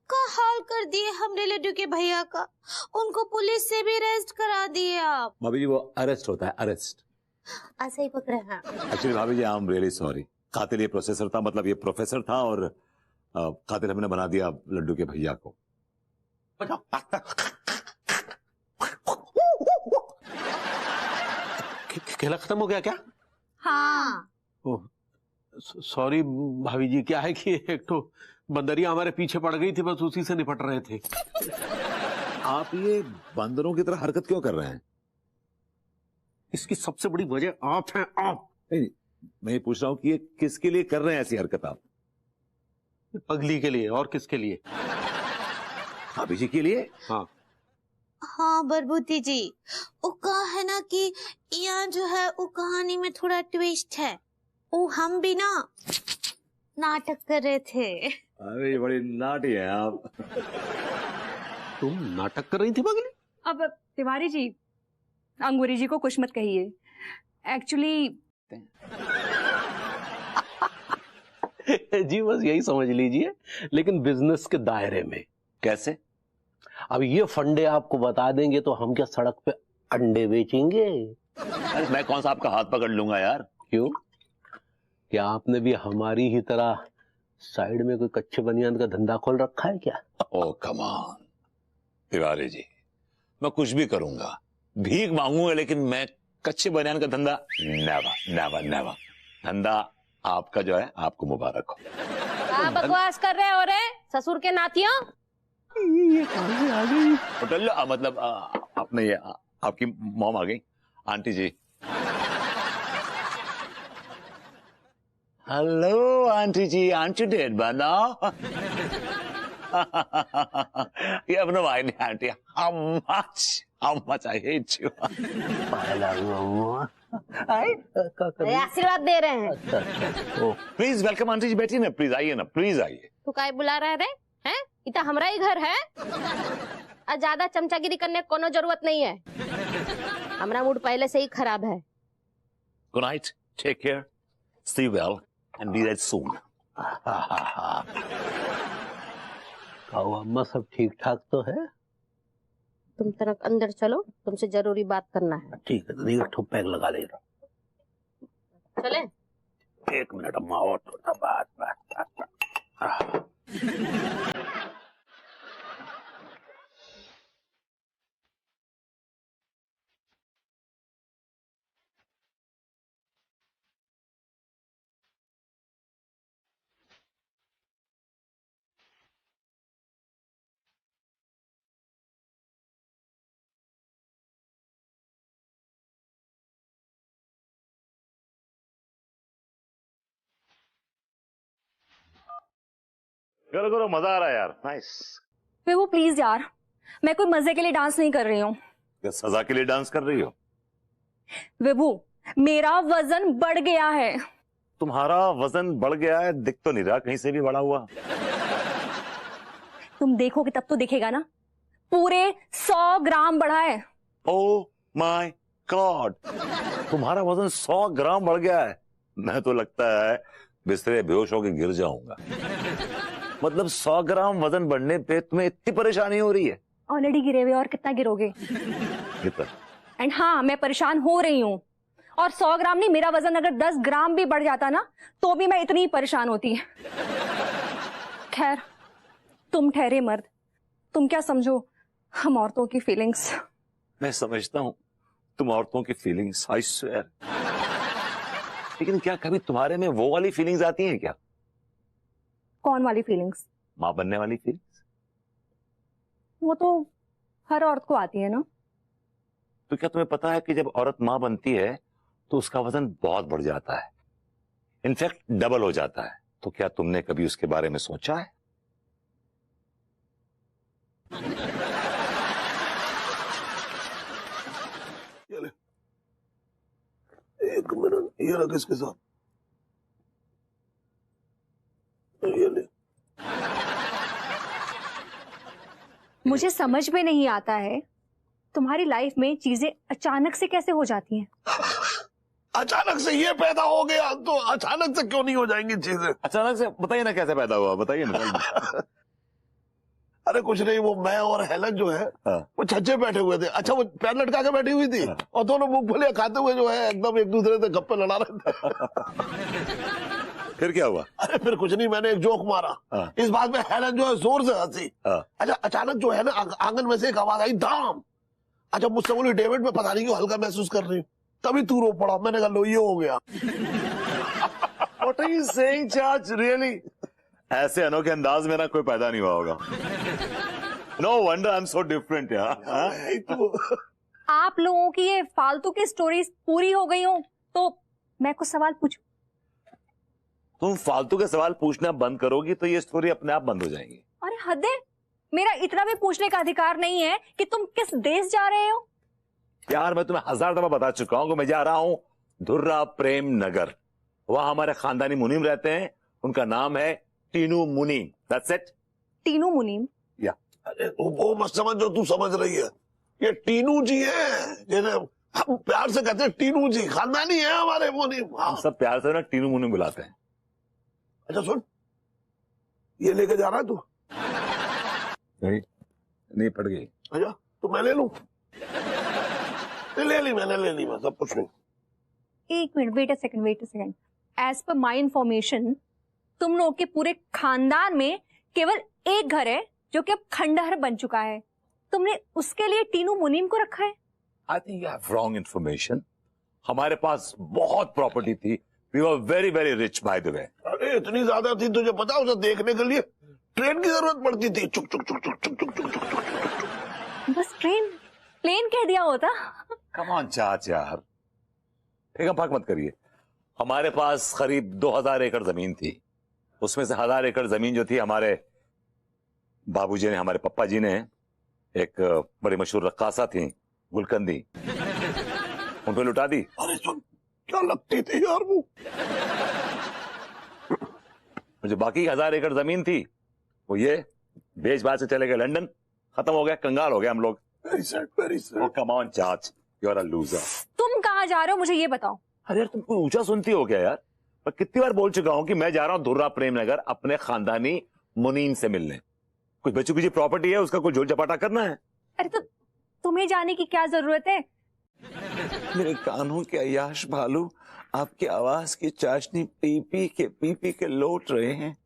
का हाल कर दिए हमरे लड्डू के भैया का, उनको पुलिस से भी अरेस्ट करा दिए आप। भाभी जी वो अरेस्ट होता है, अरेस्ट। ऐसे ही पकड़े हैं। एक्चुअली भाभी जी आई एम रियली सॉरी। कातिल ये प्रोसेसर था, मतलब ये प्रोफेसर था, और कातिल हमने बना दिया लड्डू के भैया को। खेला खत्म हो गया क्या? हाँ। सॉरी भाभी जी, क्या है कि एक तो बंदरिया हमारे पीछे पड़ गई थी, बस उसी से निपट रहे थे। आप ये बंदरों की तरह हरकत क्यों कर रहे हैं? इसकी सबसे बड़ी वजह आप हैं, आप। नहीं, मैं ये पूछ रहा हूँ कि ये किसके लिए कर रहे हैं ऐसी हरकत आप? पगली के लिए, और किसके लिए? भाभी जी के लिए। हाँ हाँ भरभूति जी, वो कहा है ना कि यहाँ जो है वो कहानी में थोड़ा ट्विस्ट है। वो हम भी ना नाटक कर रहे थे। अरे बड़ी नाटी है आप। तुम नाटक कर रही थी पगली? अब तिवारी जी, अंगूरी जी को कुछ मत कहिए। एक्चुअली जी बस यही समझ लीजिए, लेकिन बिजनेस के दायरे में। कैसे? अब ये फंडे आपको बता देंगे तो हम क्या सड़क पे अंडे बेचेंगे? अरे मैं कौन सा आपका हाथ पकड़ लूंगा यार। क्यों? क्या आपने भी हमारी ही तरह साइड में कोई कच्चे बनियान का धंधा खोल रखा है क्या? ओ कम ऑन तिवारी जी, मैं कुछ भी करूंगा, भीख मांगूंगा, लेकिन मैं कच्चे बनियान का धंधा नेवर नेवर नेवर। धंधा आपका जो है आपको मुबारक हो। क्या बकवास कर रहे हो रे ससुर के नातियों? ये कहां से आ गई? होटल मतलब आपने ये आपकी मॉम आ गई, aunty ji. Hello aunty ji, आंट यू डेड बनाओ? You have no idea, auntie, how much I hate you. आशीर्वाद दे रहे हैं। प्लीज वेलकम आंटी जी, बैठिए ना, प्लीज आइए ना, प्लीज आइए। तू काय बुला रहे रे? हैं? इतना हमारा ही घर है। और ज्यादा चमचागिरी करने की कोनो जरूरत नहीं है। हमारा मूड पहले से ही खराब है। Good night, take care, stay well, and be dead soon. अम्मा सब ठीक ठाक तो है? तुम तरफ अंदर चलो, तुमसे जरूरी बात करना है। ठीक है, तो ठो पैक लगा ले रहा। चले? 1 मिनट अम्मा और थोड़ा बात। करो करो, मजा आ रहा है यार, नाइस। विभू प्लीज यार, मैं कोई मजे के लिए डांस नहीं कर रही हूँ। क्या सजा के लिए डांस कर रही हो? विभू मेरा वजन बढ़ गया है। तुम्हारा वजन बढ़ गया है? दिख तो नहीं रहा कहीं से भी बढ़ा हुआ। तुम देखोगे तब तो दिखेगा ना, पूरे 100 ग्राम बढ़ा है। ओह माय गॉड, तुम्हारा वजन 100 ग्राम बढ़ गया है। मैं तो लगता है बिस्तरे बेहोश होकर गिर जाऊंगा। मतलब 100 ग्राम वजन बढ़ने पे तुम्हें इतनी परेशानी हो रही है? ऑलरेडी गिरे हुए, और कितना गिरोगे? कितना? एंड हाँ, मैं परेशान हो रही हूँ। और 100 ग्राम नहीं, मेरा वजन अगर 10 ग्राम भी बढ़ जाता ना तो भी मैं इतनी ही परेशान होती। खैर, तुम ठहरे मर्द, तुम क्या समझो हम औरतों की फीलिंग्स। मैं समझता हूँ तुम औरतों की फीलिंग्स, आई स्वेयर। लेकिन क्या कभी तुम्हारे में वो वाली फीलिंग्स आती हैं क्या? कौन वाली फीलिंग्स? मां बनने वाली फीलिंग्स। वो तो हर औरत को आती है ना। तो क्या तुम्हें पता है कि जब औरत मां बनती है तो उसका वजन बहुत बढ़ जाता है, इनफैक्ट डबल हो जाता है। तो क्या तुमने कभी उसके बारे में सोचा है? एक मिनट, ये रख इसके साथ, ये ले। मुझे समझ में नहीं आता है तुम्हारी लाइफ में चीजें अचानक से कैसे हो जाती हैं। अचानक से ये पैदा हो गया तो अचानक से क्यों नहीं हो जाएंगी चीजें? अचानक से बताइए ना कैसे पैदा हुआ, बताइए ना। अरे कुछ नहीं, वो मैं और हेलन जो है वो छज्जे बैठे हुए थे। अच्छा, वो पैर लटका के बैठी हुई थी और दोनों मूंगफलियां खाते हुए जो है एकदम एक दूसरे से गप्पे लड़ा रहे थे। फिर क्या हुआ? अरे फिर कुछ नहीं, मैंने एक जोक मारा। इस बात में हेलन जो है जोर से हंसी। अच्छा, अचानक जो है ना आंगन में से एक आवाज आई, दाम। अच्छा, मुझसे बोली, डेविड मैं पता नहीं क्यों हल्का महसूस कर रही हूँ। तभी तू रो पड़ा। मैंने कहा लो, ये हो गया। What are you saying, Charles? Really? ऐसे अनोखे अंदाज में ना कोई पैदा नहीं हुआ होगा। No wonder I'm so different यार। आप लोगों की ये फालतू की स्टोरीज पूरी हो गई हो तो मैं कुछ सवाल पूछूं? तुम फालतू के सवाल पूछना बंद करोगी तो ये स्टोरी अपने आप बंद हो जाएंगी। अरे हद है, मेरा इतना भी पूछने का अधिकार नहीं है कि तुम किस देश जा रहे हो। यार मैं तुम्हें 1000 दफा बता चुका हूं कि मैं जा रहा हूं धुर्रा प्रेम नगर। वहां हमारे खानदानी मुनीम रहते हैं, उनका नाम है टीनू मुनीम। That's it. टीनू मुनीम? या अरे वो मत समझ जो तू समझ रही है। ये टीनू जी है, जिन्हें हम प्यार से कहते हैं टीनू जी, खानदानी है हमारे मुनीम। हम सब प्यार से ना टीनू मुनीम बुलाते हैं। अच्छा सुन, ये लेके जा रहा है तू? नहीं पड़ गई। अच्छा तो मैं ले लूं? ले ली, मैंने ले ली, मैं सब कुछ नहीं। एक minute, wait a second. As per my information तुम लोग के पूरे खानदान में केवल एक घर है जो कि अब खंडहर बन चुका है। तुमने उसके लिए टीनू मुनीम को रखा है? I think you have wrong information. हमारे पास बहुत प्रॉपर्टी थी। We were very very rich by the way. अरे इतनी ज्यादा थी, तुझे पता उसे देखने के लिए ट्रेन की जरूरत पड़ती थी। चुक चुक चुक चुक चुक चुक चुक चुक। बस प्लेन कह दिया होता। कम ऑन चाच यार, फेंका फाक मत करिए। हमारे पास करीब 2000 एकड़ जमीन थी। उसमें से 1000 एकड़ जमीन जो थी हमारे बाबूजी ने, हमारे पप्पा जी ने, एक बड़ी मशहूर रक्कासा थी गुलकंदी, उन पे लुटा दी। अरे सुन, क्या लगती थी यार वो। जो बाकी 1000 एकड़ जमीन थी वो ये बेच बाच से चले गए लंदन, खत्म हो गया, कंगाल हो गए हम लोग। Very sad, very sad. Come on चाच, यू आर अ लूजर। तुम कहाँ जा रहे हो मुझे ये बताओ। अरे यार तुम कोई ऊंचा सुनती हो क्या यार? मैं कितनी बार बोल चुका हूं कि मैं जा रहा हूं धुर्रा प्रेमनगर अपने खानदानी मुनीम से मिलने। कुछ बच्चों की जो प्रॉपर्टी है उसका कुछ झोल चपाटा करना है। अरे तो तुम्हें जाने की क्या जरूरत है? मेरे कानों के अयाश भालू आपकी आवाज की चाशनी पी पी के लौट रहे हैं,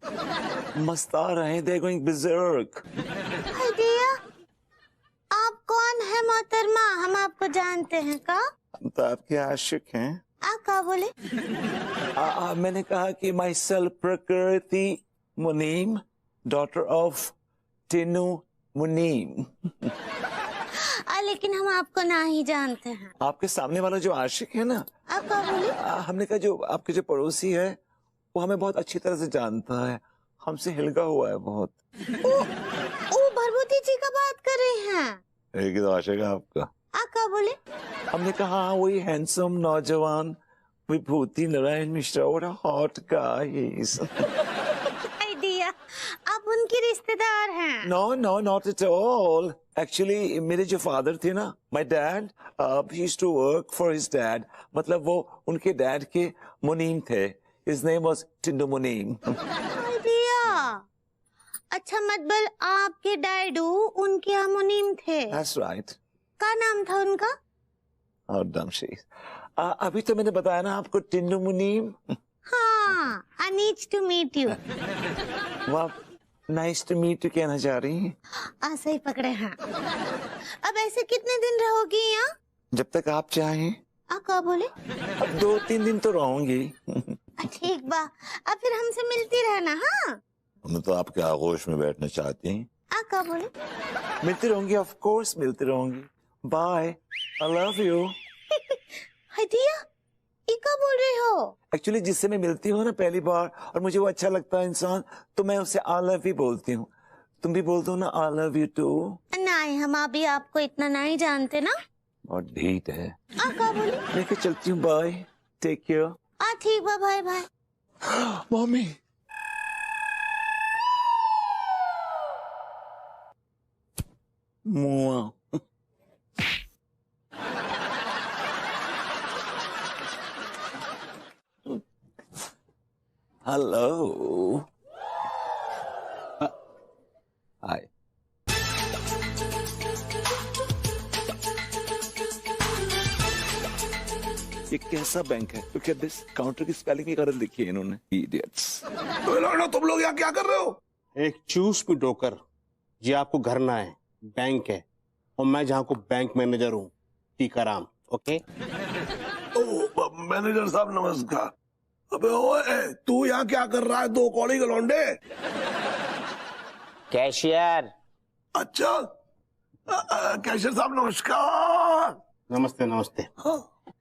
मस्ता रहे हैं, they're going berserk। हदिया, आप कौन है मोहतरमा? हम आपको जानते हैं का? हम तो आपके आशिक हैं। आप क्या बोले? मैंने कहा कि माई सेल्फ प्रकृति मुनीम, डॉटर ऑफ टिनू मुनीम। लेकिन हम आपको ना ही जानते हैं। आपके सामने वाला जो आशिक है ना, आप क्या बोले? हमने कहा जो आपके जो पड़ोसी है वो हमें बहुत अच्छी तरह से जानता है, हमसे हिलका हुआ है बहुत। ओ भरभूति जी का बात कर रहे हैं? एक ही तो आशिक है आपका। आप क्या बोले? हमने कहा वही हैंडसम नौजवान Vibhuti Narayan Mishra, what a hot guy he is। Idea, आप उनके रिश्तेदार हैं? No, not at all। Actually, मेरे जो फादर थे ना, my dad, he used to work for his dad। मतलब वो उनके डैड के मुनीम थे। His name was टिंडू मुनीम। आइडिया, अच्छा मतलब आपके डैडू उनके यहाँ मुनीम थे? That's right। क्या नाम था उनका? How dumb she is। अभी तो मैंने बताया ना आपको टिंडू मुनीम। हाँ, I need to meet you। वाह, नाइस टू मीट यू कहना चाह रही हैं? सही पकड़े हैं। अब ऐसे कितने दिन रहोगी यहाँ? जब तक आप चाहें। आप क्या बोले? अब 2-3 दिन तो रहूंगी। ठीक बा, अब फिर हमसे मिलती रहना। हाँ, मैं तो आपके आगोश में बैठना चाहती हैं। आप क्या बोले? मिलती रहूंगी, ऑफ कोर्स मिलती रहूंगी। Bye, I love you. Hadiya, ये क्या बोल रहे हो? एक्चुअली जिससे मैं मिलती हूँ ना पहली बार और मुझे वो अच्छा लगता है इंसान, तो मैं उसे आई लव यू बोलती हूँ। तुम भी बोल दो ना आई लव यू टू। नहीं, हम अभी आपको इतना नहीं जानते ना। बहुत ढीठ है। आप क्या बोले? लेके चलती हूँ, बाय, टेक केयर। ठीक बा, बाय बाय। मम्मी, मुआ। हेलो। हाय। ये कैसा बैंक है? Look at this, काउंटर की स्पेलिंग भी गलत लिखी है इन्होंने। Idiots। तुम लोग यहाँ क्या कर रहे हो? एक चूस भी टोकर, ये आपको घर ना है, बैंक है, और मैं जहाँ को बैंक मैनेजर हूँ, टीकाराम। ओके? मैनेजर साहब नमस्कार। अबे ओए, तू यहाँ क्या कर रहा है? 2 कौड़ी के लौंडे। कैशियर। अच्छा, कैशियर साहब नमस्कार। नमस्ते नमस्ते।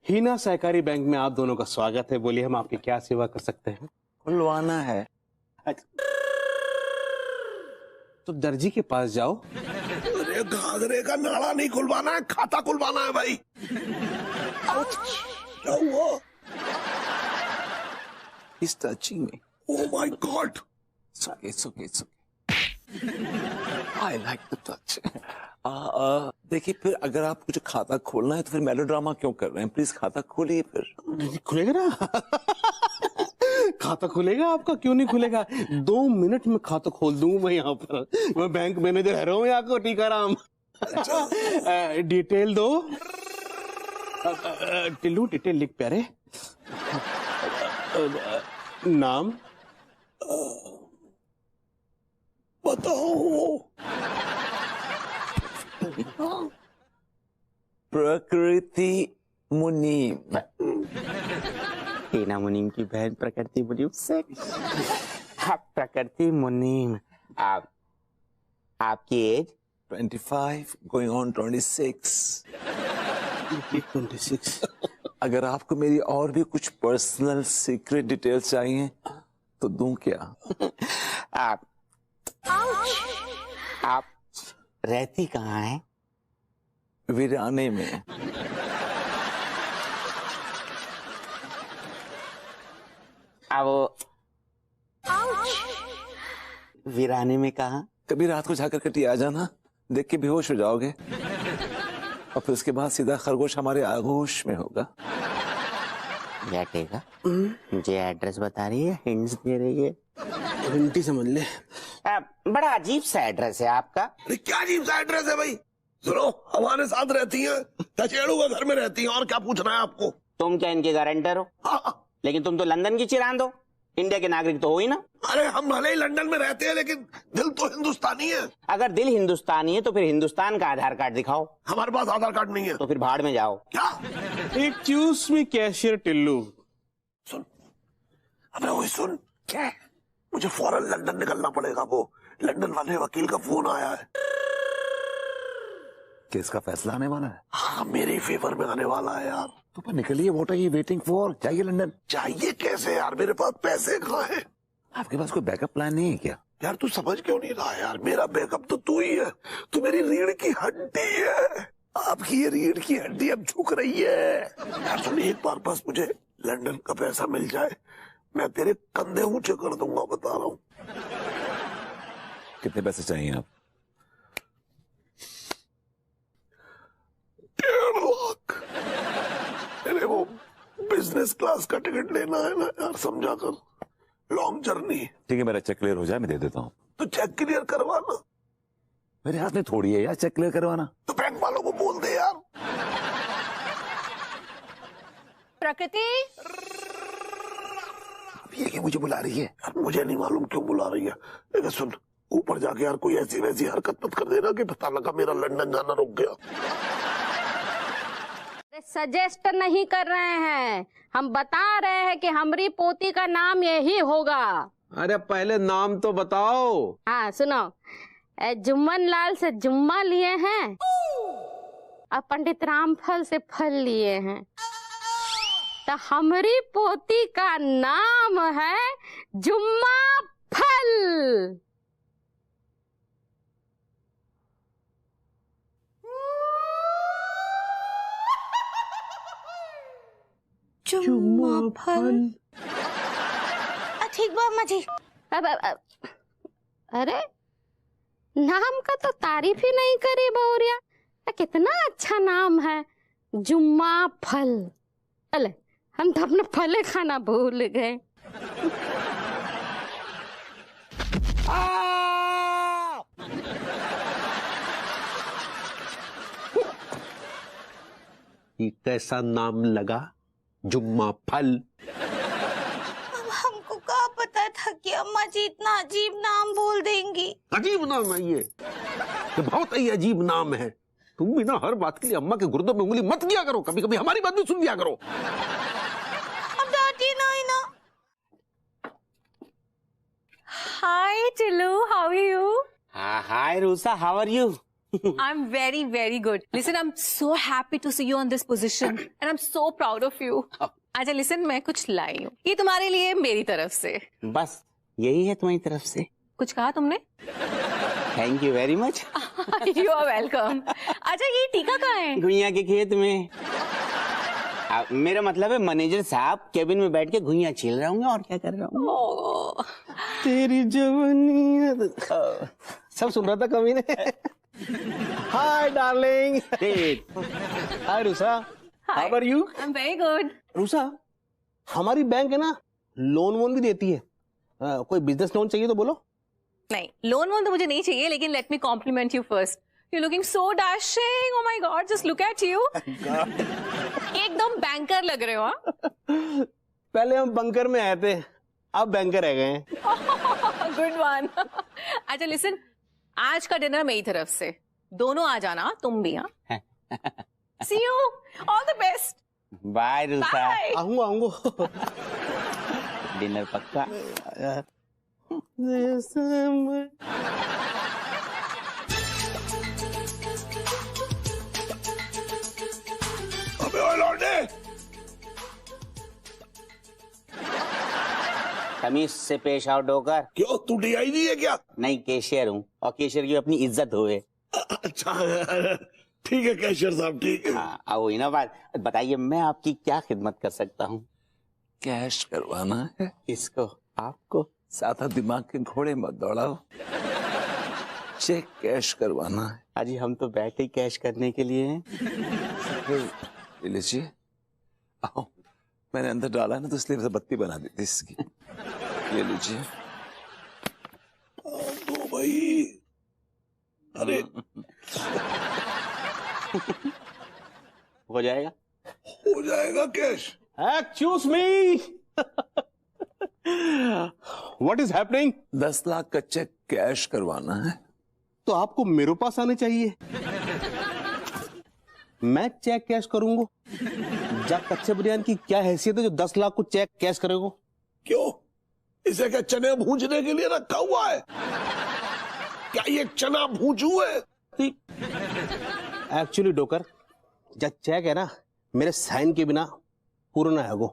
हीना सहकारी बैंक में आप दोनों का स्वागत है। बोलिए, हम आपकी क्या सेवा कर सकते हैं? खुलवाना है। तो दर्जी के पास जाओ। अरे घाघरे का नाड़ा नहीं खुलवाना है, खाता खुलवाना है भाई। क्या हुआ? He's touching me। Oh my God। It's okay, it's okay, it's okay। I like the touch। देखिए, फिर अगर आपको कुछ खाता खोलना है तो फिर मेलोड्रामा क्यों कर रहे हैं? प्लीज खाता खोलिए फिर। खुलेगा ना? खाता खुलेगा आपका, क्यों नहीं खुलेगा? 2 मिनट में खाता खोल दूंगा मैं यहाँ पर। मैं बैंक मैनेजर रहा हूँ यहाँ को, टीकाराम। डिटेल दो। टिल्लू, डिटेल लिख प्यारे। नाम बताओ। प्रकृति मुनीम। टीना मुनीम की बहन प्रकृति मुनीम से। प्रकृति मुनीम, आपकी एज? 25 going on 26। 26। अगर आपको मेरी और भी कुछ पर्सनल सीक्रेट डिटेल्स चाहिए तो दूं क्या? आप रहती कहाँ हैं? वीराने में। अब वीराने में कहाँ? कभी रात को जाकर कटी आ जाना, देख के बेहोश हो जाओगे और फिर उसके बाद सीधा खरगोश हमारे आगोश में होगा। क्या कहेगा? मुझे एड्रेस बता रही है, हिंट्स दे रही है। हिंट ही समझ ले। बड़ा अजीब सा एड्रेस है आपका। अरे क्या अजीब सा एड्रेस है भाई? सुनो, हमारे साथ रहती हैं, तचेड़ू के घर में रहती हैं, और क्या पूछना है आपको? तुम क्या इनके गारंटर हो? हाँ। लेकिन तुम तो लंदन की चिरांद हो, इंडिया के नागरिक तो हो ही ना। अरे हम भले ही लंदन में रहते हैं, लेकिन दिल तो हिंदुस्तानी है। अगर दिल हिंदुस्तानी है तो फिर हिंदुस्तान का आधार कार्ड दिखाओ। हमारे पास आधार कार्ड नहीं है। तो फिर भाड़ में जाओ। क्या? एक चूस में कैशियर टिल्लू। सुन, अबे वही सुन। क्या? मुझे फौरन लंदन निकलना पड़ेगा। वो लंदन वाले वकील का फोन आया है। केस का फैसला आने वाला है? हाँ, मेरे फेवर में आने वाला है यार। तो पर निकलिए, what are you waiting for? जाइए लंदन। चाहिए कैसे यार? मेरे पास पैसे कहाँ हैं? आपके पास कोई बैकअप प्लान नहीं है क्या? यार तू समझ क्यों नहीं रहा यार? मेरा बैकअप तो तू ही है। तू मेरी रीढ़ की हड्डी है। आपकी ये रीढ़ की हड्डी अब झुक रही है। यार सुन, एक बार बस मुझे लंदन का पैसा मिल जाए, मैं तेरे कंधे ऊंचे कर दूंगा, बता रहा हूँ। कितने पैसे चाहिए आप? 1.5 लाख। अरे वो बिजनेस क्लास का टिकट लेना है ना यार, समझा कर। Long journey. ठीक है, मेरा चेक क्लियर हो जाए, मैं दे देता हूँ। तो चेक क्लियर करवाना। मेरे हाथ में थोड़ी है यार चेक क्लियर करवाना। तो बैंक वालों को बोल दे यार। प्रकृति, ये कि मुझे बुला रही है यार, मुझे नहीं मालूम क्यों बुला रही है। लेकिन सुन, ऊपर जाके यार कोई ऐसी वैसी हरकत मत कर देना कि पता लगा मेरा लंदन जाना रुक गया। सजेस्ट नहीं कर रहे हैं, हम बता रहे हैं कि हमारी पोती का नाम यही होगा। अरे पहले नाम तो बताओ। हाँ सुनो, जुम्मन लाल से जुम्मा लिए हैं और पंडित रामफल से फल लिए हैं, तो हमारी पोती का नाम है जुम्मा फल। जुम्मा फल। ठीक बा अम्मा जी। अरे नाम का तो तारीफ ही नहीं करी बहुरिया, कितना अच्छा नाम है, जुम्मा फल। चले, हम तो अपना फले खाना भूल गए। ये कैसा नाम लगा, जुम्मा फल? अब हमको क्या पता था कि अम्मा जी इतना अजीब नाम बोल देंगी। अजीब नाम है ये बहुत ही अजीब नाम है। तुम भी ना हर बात के लिए अम्मा के गुर्दों में उंगली मत किया करो, कभी कभी हमारी बात भी सुन लिया करो। अब डांटिए नहीं ना। Hi, Tillu. How are you? Hi, Rusa. How are you? I'm very, very good. Listen, I'm so happy to see you on this position and I'm so proud of you. अच्छा listen, मैं कुछ लाई हूँ, ये तुम्हारे लिए मेरी तरफ से। बस यही है तुम्हारी तरफ से? कुछ कहा तुमने? Thank you very much. You are welcome. अच्छा ये टीका कहाँ है? घुइयां के खेत में। मेरा मतलब है मैनेजर साहब केबिन में बैठ के घुइयां छील रहे होंगे, और क्या कर रहा हूँ। तेरी जवानी सब सुन रहा था कभी ने। Hi darling. Hi Rusa, how are you? I'm very good. Rusa, हमारी बैंक है ना लोन वोन भी देती है, कोई बिजनेस लोन चाहिए तो बोलो। नहीं, लोन वोन तो मुझे नहीं चाहिए, लेकिन let me compliment you first. You're looking so dashing. Oh my God, just look at you. एकदम बैंकर लग रहे हो। हाँ? पहले हम बंकर में आए थे, अब बैंकर रह गए हैं। Good one. अच्छा लिसन, आज का डिनर मेरी तरफ से, दोनों आ जाना, तुम भी। हाँ, see you, all the best. Bye Rusa. आऊंगा। डिनर पक्का। अबे ओए लौंडे, तमीज से पेश आओ डोकर। क्यों तू DI नहीं है क्या? नहीं, कैशियर हूँ, और कैशियर की अपनी इज्जत होए। अच्छा ठीक है कैशियर साहब, ठीक है। हाँ, अब वही ना बात। बताइए मैं आपकी क्या खिदमत कर सकता हूँ? कैश करवाना है। किसको? आपको। ज्यादा दिमाग के घोड़े मत दौड़ाओ, चेक कैश करवाना है। अजी हम तो बैठे ही कैश करने के लिए हैं। ले लीजिए। आओ, मैंने अंदर डाला ना तो इसलिए बत्ती बना दी थी इसकी। ले लीजिए। तो भाई, अरे हो जाएगा, हो जाएगा cash. Excuse me, what is happening? 10 lakh का चेक कैश करवाना है। तो आपको मेरे पास आने चाहिए, मैं चेक कैश करूंगा। जा कच्चे बिरयानी की क्या हैसियत है जो 10 लाख को चेक कैश करेगा? क्यों, इसे क्या चने भूंजने के लिए रखा हुआ है? क्या ये चना भूंजू है? एक्चुअली डोकर, जब चेक है ना मेरे साइन के बिना पूरा ना है वो।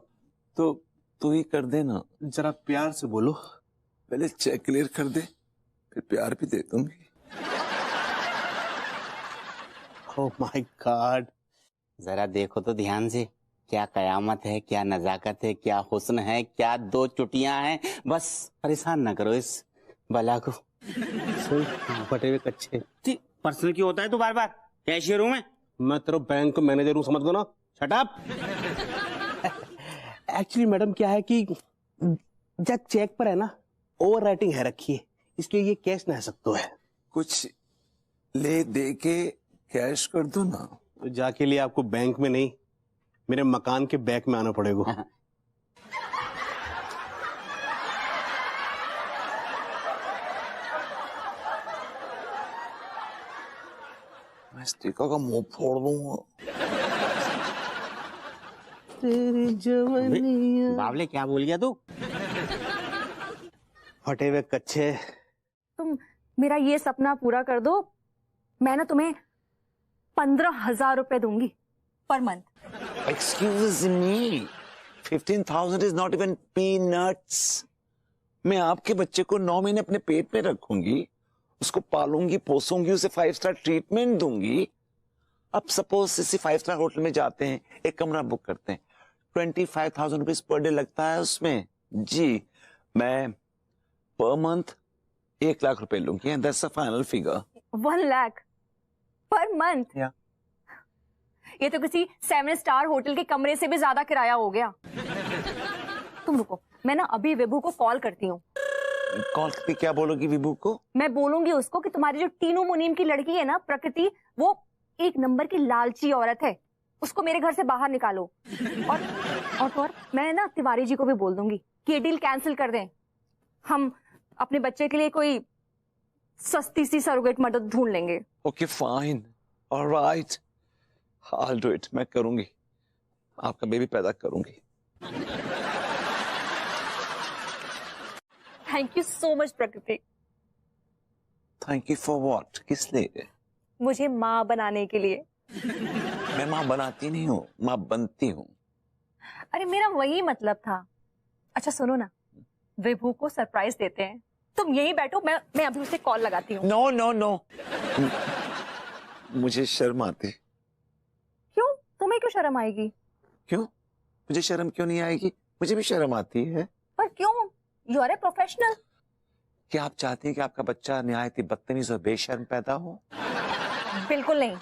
तो तू ही कर दे ना। जरा प्यार से बोलो। पहले चेक क्लियर कर दे, फिर प्यार भी दे दूंगी। Oh my God. जरा देखो तो ध्यान से, क्या कयामत है, क्या नजाकत है, क्या हुस्न है, क्या 2 चुटियां हैं। बस परेशान ना करो इस बला को। फटे हुए कच्चे। पर्सनल क्यों होता है तू बार बार? कैशियर हूं मैं तेरा बैंक मैनेजर हूं, समझ गो ना। Shut up. एक्चुअली मैडम क्या है कि जब चेक पर है ना ओवर राइटिंग है रखी है, इसलिए ये कैश ना है सकता है। कुछ ले दे के कैश कर दो ना। तो जाके लिए आपको बैंक में नहीं, मेरे मकान के बैक में आना पड़ेगा। मैं स्टिकर का मुंह फोड़ दूंगा। तेरी जवानी। बावले क्या बोल गया तू? फटे हुए कच्चे। तुम मेरा ये सपना पूरा कर दो, मैं ना तुम्हें 15,000 रुपए दूंगी per month. Excuse me, 15,000 is not even peanuts. मैं आपके बच्चे को 9 महीने अपने पेट में रखूंगी, उसको पालूंगी, पोसूंगी, उसे 5 स्टार ट्रीटमेंट दूंगी। अब सपोज किसी 5 स्टार होटल में जाते हैं, एक कमरा बुक करते हैं, 25,000 रुपीज पर डे लगता है उसमें। जी, मैं पर मंथ 1 लाख रुपए लूंगी। That's a final figure. 1 lakh per month? या ये तो किसी 7 स्टार होटल के कमरे से भी ज्यादा किराया हो गया। तुम रुको, मैं ना अभी विभू को कॉल करती हूँ। कॉल करके क्या बोलोगी विभू को? मैं बोलूंगी उसको कि तुम्हारी जो टीनू मुनीम की लड़की है ना प्रकृति, वो 1 नंबर की लालची औरत है, उसको मेरे घर से बाहर निकालो। और मैं ना तिवारी जी को भी बोल दूंगी कि ये डील कैंसिल कर दें, हम अपने बच्चे के लिए कोई सस्ती सी सरोगेट मदद ढूंढ लेंगे। Okay fine, alright, I'll do it। मैं करूंगी, आपका बेबी पैदा करूंगी। थैंक यू सो मच प्रकृति। Thank you for what? किस लिए? मुझे माँ बनाने के लिए। मैं माँ बनाती नहीं हूँ, माँ बनती हूँ। अरे मेरा वही मतलब था। अच्छा सुनो ना, विभू को सरप्राइज देते हैं, तुम यहीं बैठो, मैं अभी उसे कॉल लगाती हूँ। नो नो नो, मुझे शर्म आती। क्यों? तुम्हें क्यों शर्म आएगी? क्यों? मुझे शर्म क्यों नहीं आएगी? मुझे भी शर्म आती है। पर क्यों? You are a professional. क्या आप चाहती हैं कि आपका बच्चा निहायत ही बदतमीज और बेशर्म पैदा हो? बिल्कुल नहीं।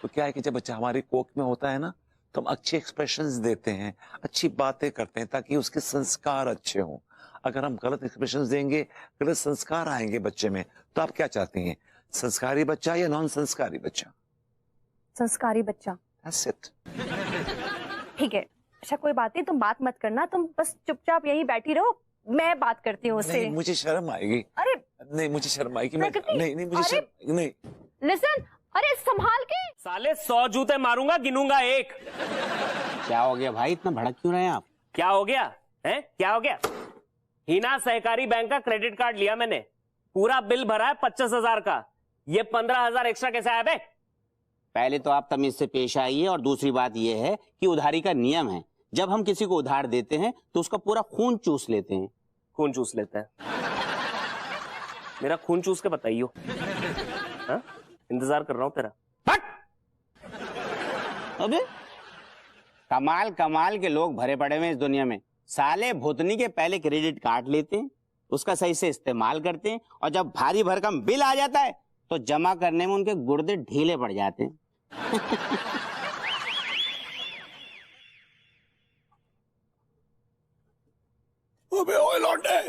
तो क्या है कि जब बच्चा हमारी कोख में होता है ना, तो हम अच्छे एक्सप्रेशंस देते हैं, अच्छी बातें करते हैं ताकि उसके संस्कार अच्छे हों। अगर हम गलत एक्सप्रेशंस देंगे, गलत संस्कार आएंगे बच्चे में, तो आप क्या चाहती हैं, संस्कारी बच्चा या नॉन संस्कारी बच्चा? संस्कारी बच्चा। That's it। ठीक है, अच्छा कोई बात नहीं, तुम बात मत करना, तुम बस चुपचाप यहीं बैठी रहो, मैं बात करती हूँ उससे। नहीं, मुझे शर्म आएगी। अरे नहीं, मुझे शर्म आएगी। नहीं, मुझे शर्म नहीं। लिसन, अरे संभाल के। साले 100 जूते मारूंगा, गिनूंगा 1। क्या हो गया भाई, इतना भड़क क्यों रहे हैं आप? क्या हो गया है? क्या हो गया? हिना सहकारी बैंक का क्रेडिट कार्ड लिया मैंने, पूरा बिल भरा है 25,000 का, ये 15,000 एक्स्ट्रा कैसे आया बे? पहले तो आप तमीज से पेश आइए, और दूसरी बात यह है कि उधारी का नियम है, जब हम किसी को उधार देते हैं तो उसका पूरा खून चूस लेते हैं। खून चूस लेते हैं? मेरा खून चूस के बताइयो। हाँ? इंतजार कर रहा हूं तेरा। अबे कमाल कमाल के लोग भरे पड़े हुए हैं इस दुनिया में। साले भुतनी के पहले क्रेडिट कार्ड लेते हैं, उसका सही से इस्तेमाल करते हैं, और जब भारी भरकम बिल आ जाता है तो जमा करने में उनके गुर्दे ढीले पड़ जाते हैं। अबे ओए लौंडे,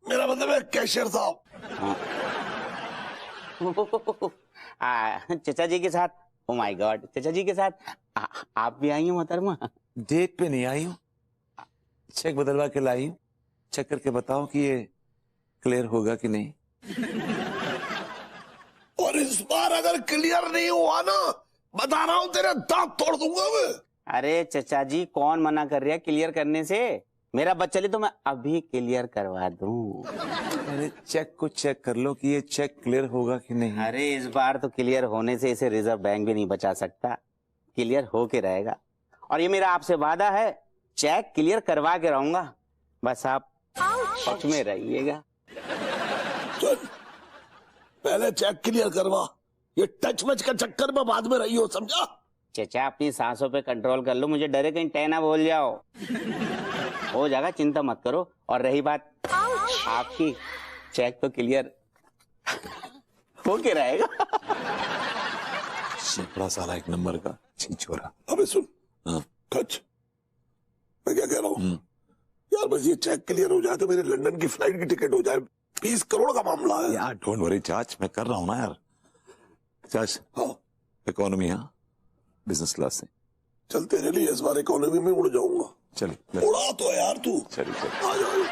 मेरा मतलब है कैशियर साहब। चचा जी के साथ, ओ माय गॉड, चचा जी के साथ आप भी आई हैं मोहतरमा? डेट पे नहीं आई हूँ, चेक बदलवा के लाई हूँ। चेक करके बताओ कि ये क्लियर होगा कि नहीं। और इस बार अगर क्लियर नहीं हुआ ना, बता रहा हूं तेरे दांत तोड़ दूंगा मैं। अरे चचा जी, कौन मना कर रहा है क्लियर करने से? मेरा बच्चा तो मैं अभी क्लियर करवा दूं। अरे चेक को चेक कर लो कि ये चेक क्लियर होगा कि नहीं। अरे इस बार तो क्लियर होने से इसे रिजर्व बैंक भी नहीं बचा सकता, क्लियर होके रहेगा। और ये मेरा आपसे वादा है, चेक क्लियर करवा के रहूंगा, बस आप सच में रहिएगा। चल पहले चेक क्लियर करवा, ये टच मच का चक्कर में बाद में रही हो, समझा? चचा अपनी सांसों पे कंट्रोल कर लो, मुझे डरे कहीं टैना बोल जाओ। हो जाएगा, चिंता मत करो। और रही बात आपकी, चेक तो क्लियर होके रहेगा। बड़ा साला एक नंबर का छिछोरा। अबे सुन, टच, मैं क्या कह रहा हूँ यार, बस ये चेक क्लियर हो जाए तो मेरे लंदन की फ्लाइट की टिकट हो जाए। 20 करोड़ का मामला है यार। डोंट वरी चाच, मैं कर रहा हूँ ना यार। चाच, हाँ इकोनॉमी, हाँ बिजनेस क्लास से। चल तेरे लिए इस बार इकोनॉमी में उड़ जाऊंगा। चल उड़ा तो यार तू। चल आ जाओ।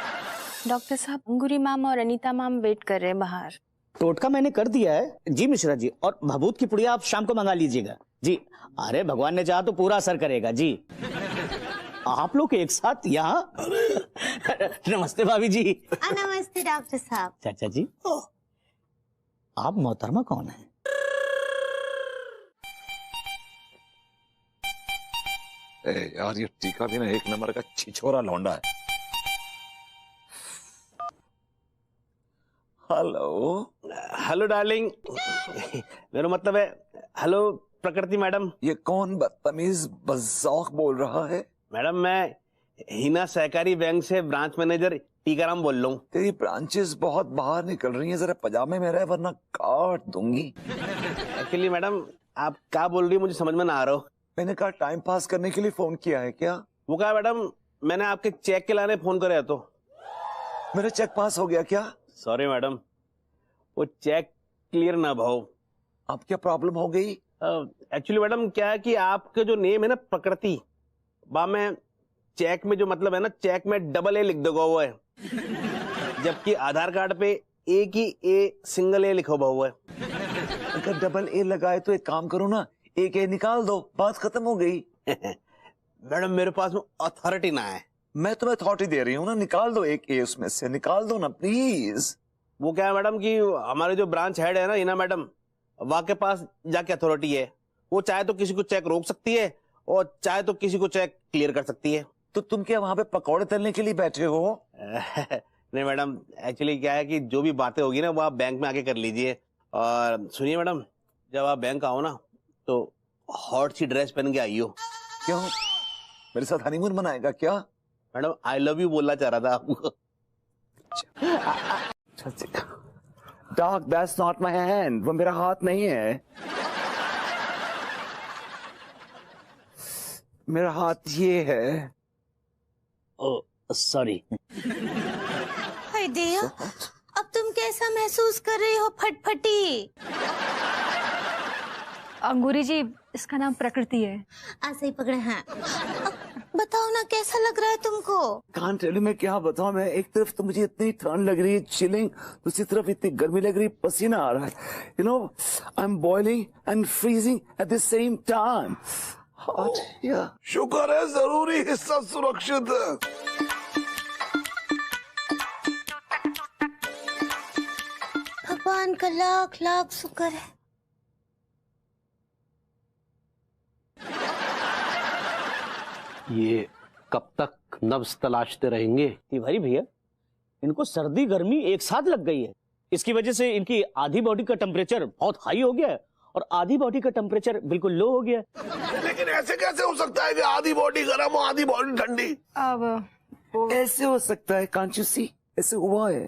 डॉक्टर साहब, अंगूरी मैम और अनीता मैम वेट कर रहे हैं बाहर। टोटका मैंने कर दिया है जी मिश्रा जी, और भभूत की पुड़िया आप शाम को मंगा लीजिएगा जी। अरे भगवान ने चाहा तो पूरा असर करेगा जी। आप लोग एक साथ यहाँ? नमस्ते भाभी जी। नमस्ते डॉक्टर साहब। चाचा जी, आप मोहतरमा कौन है? यार ये टीका भी ना एक नंबर का छिछोरा लौंडा है। हेलो हेलो डार्लिंग, मेरा मतलब है हेलो प्रकृति मैडम। ये कौन बदतमीज बज़ौक बोल रहा है? मैडम मैं हिना सहकारी बैंक से ब्रांच मैनेजर टीकाराम बोल रहा हूँ। तेरी ब्रांचेस बहुत बाहर निकल रही हैं, जरा पजामे में रहे वरना काट दूंगी। एक्चुअली मैडम आप क्या बोल रही है मुझे समझ में ना आ रहा हो। मैंने कहा टाइम पास करने के लिए फोन किया है क्या? वो कहा मैडम, मैंने आपके चेक के लाने फोन करे तो। मेरा चेक पास हो गया क्या? सॉरी मैडम, वो चेक क्लियर ना भाव। अब क्या प्रॉब्लम हो गई? एक्चुअली मैडम क्या है कि आपके जो नेम है ना प्रकृति, बा में चेक में जो मतलब है ना, चेक में डबल ए लिख दोगा हुआ है, जबकि आधार कार्ड पे एक ही ए सिंगल ए लिखा हुआ है। अगर डबल ए लगाए तो एक काम करो ना, एक ए निकाल दो, बात खत्म हो गई। मैडम मेरे पास में अथॉरिटी ना है। मैं तुम्हें अथॉरिटी दे रही हूँ ना, निकाल दो एक ए उसमें से, निकाल दो ना प्लीज। वो क्या है मैडम कि हमारे जो ब्रांच हेड है ना हिना मैडम, वहां के पास जाके अथॉरिटी है। वो चाहे तो किसी को चेक रोक सकती है और चाहे तो किसी को चेक क्लियर कर सकती है। तो तुम क्या वहां पे पकौड़े तलने के लिए बैठे हो? नहीं मैडम, एक्चुअली क्या है कि जो भी बातें होगी ना वो आप बैंक में आके कर लीजिए। और सुनिए मैडम, जब आप बैंक आओ ना तो हॉट सी ड्रेस पहन के आइयो। क्यों, मेरे साथ हनीमून मनाएगा क्या? मैडम आई लव यू बोलना चाह रहा था आपको। Dog, that's not my hand, वो मेरा हाथ नहीं है। मेरा हाथ ये है। ओ सॉरी। हाय दिया, अब तुम कैसा महसूस कर रही हो फटफटी? अंगूरी जी, इसका नाम प्रकृति है। ऐसे ही पकड़े हैं। बताओ ना कैसा लग रहा है तुमको? कांट टेल यू, मैं क्या बताऊं। मैं एक तरफ तो मुझे इतनी ठंड लग रही है, चिलिंग, दूसरी तरफ इतनी गर्मी लग रही, पसीना आ रहा है। You know, I am boiling and freezing at the same time. शुक्र है जरूरी हिस्सा सुरक्षित है। भगवान का लाख लाख शुक्र है। ये कब तक नब्ज तलाशते रहेंगे? तिवारी भैया, इनको सर्दी गर्मी एक साथ लग गई है। इसकी वजह से इनकी आधी बॉडी का टेम्परेचर बहुत हाई हो गया है और आधी बॉडी का टेम्परेचर बिल्कुल लो हो गया है। लेकिन ऐसे कैसे हो सकता है कि आधी बॉडी गर्म हो आधी बॉडी ठंडी? अब ऐसे हो सकता है, कांट यू सी? ऐसे हुआ है।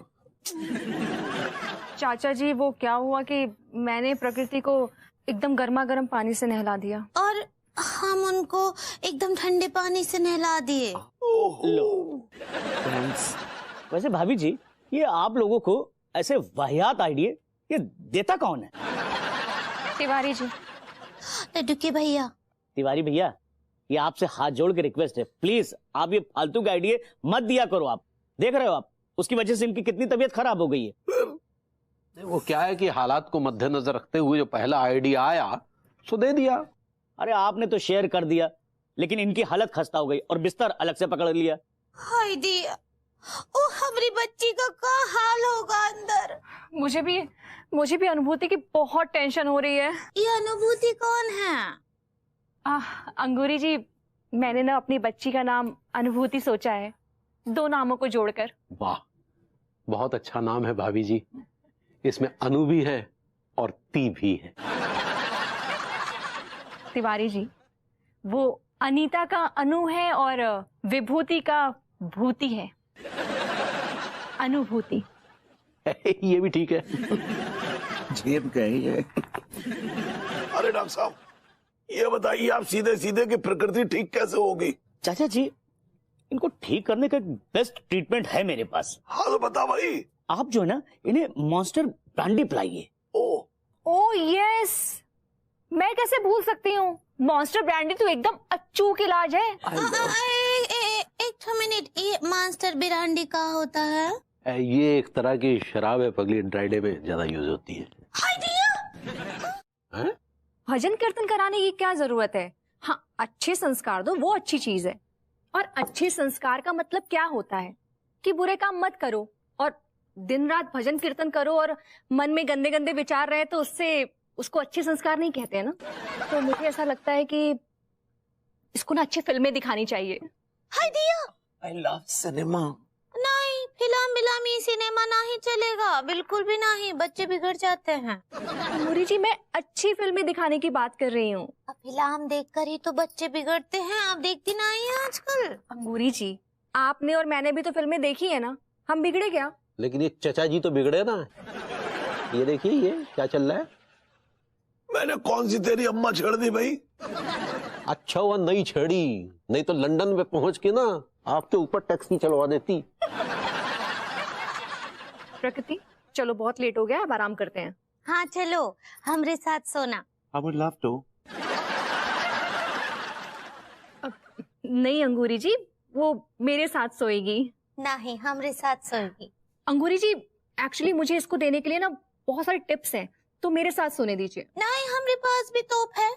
चाचा जी, वो क्या हुआ कि मैंने प्रकृति को एकदम गर्मा गर्म पानी से नहला दिया और हम उनको एकदम ठंडे पानी से नहला दिए। वैसे भाभी जी, ये आप लोगों को ऐसे वाहियात आइडिया ये देता कौन है? तिवारी जी। लड्डू के भैया। तिवारी भैया, ये आपसे हाथ जोड़ के रिक्वेस्ट है, प्लीज आप ये फालतू के आइडिया मत दिया करो। आप देख रहे हो आप उसकी वजह से इनकी कितनी तबीयत खराब हो गई है। वो क्या है कि हालात को मद्देनजर रखते हुए जो पहला आइडिया आया सो दे दिया। अरे आपने तो शेयर कर दिया, लेकिन इनकी हालत खस्ता हो गई और बिस्तर अलग से पकड़ लिया। हाय दिया, ओ हमारी बच्ची का क्या हाल होगा अंदर। मुझे भी अनुभूति की बहुत टेंशन हो रही है। ये अनुभूति कौन है? अंगूरी जी, मैंने ना अपनी बच्ची का नाम अनुभूति सोचा है, 2 नामों को जोड़कर। वाह, बहुत अच्छा नाम है भाभी जी। इसमें अनु भी है और ती भी है। तिवारी जी, वो अनीता का अनु है और विभूति का भूति है, अनुभूति। ये भी ठीक है। जेब गई है। अरे डॉक्टर साहब, ये बताइए आप सीधे सीधे कि प्रकृति ठीक कैसे होगी? चाचा जी, इनको ठीक करने का बेस्ट ट्रीटमेंट है मेरे पास। हाँ तो बता भाई। आप जो है ना, इन्हें मॉन्स्टर ब्रांडी पिलाइए। ओ यस, मैं कैसे भूल सकती हूँ। मॉन्स्टर ब्रांडी तो एकदम अचूक इलाज है। एक मिनट, ये मॉन्स्टर ब्रांडी का होता है? ये एक तरह की शराब है पगली, ड्राई डे में ज्यादा यूज होती है। भजन कीर्तन कराने की क्या जरूरत है? हाँ, अच्छे संस्कार दो, वो अच्छी चीज है। और अच्छे संस्कार का मतलब क्या होता है कि बुरे काम मत करो और दिन रात भजन कीर्तन करो और मन में गंदे गंदे विचार रहे तो उसको अच्छे संस्कार नहीं कहते हैं ना। तो मुझे ऐसा लगता है कि इसको ना अच्छी फिल्में दिखानी चाहिए। हाय दिया, आई लव सिनेमा। नहीं, फिल्म सिनेमा नहीं चलेगा, बिल्कुल भी नहीं, बच्चे बिगड़ जाते हैं। मुरी जी, मैं अच्छी फिल्में दिखाने की बात कर रही हूँ। फिल्म देखकर ही तो बच्चे बिगड़ते हैं, आप देखती नहीं है आजकल? अंगूरी जी, आपने और मैंने भी तो फिल्में देखी है ना, हम बिगड़े क्या? लेकिन ये चचा जी तो बिगड़े ना। ये देखिए ये क्या चल रहा है। मैंने कौन सी तेरी अम्मा छेड़ दी भाई? अच्छा हुआ नहीं छेड़ी, नहीं तो लंदन में पहुंच के ना आपके ऊपर टैक्सी चलवा देती। प्रकृति, चलो बहुत लेट हो गया, अब आराम करते हैं। हाँ चलो, हमरे साथ सोना। I would love to. नहीं अंगूरी जी, वो मेरे साथ सोएगी। नहीं, हमरे साथ सोएगी। अंगूरी जी, एक्चुअली मुझे इसको देने के लिए ना बहुत सारे टिप्स हैं, तो मेरे साथ सोने दीजिए। नहीं, हमरे पास भी तोप है।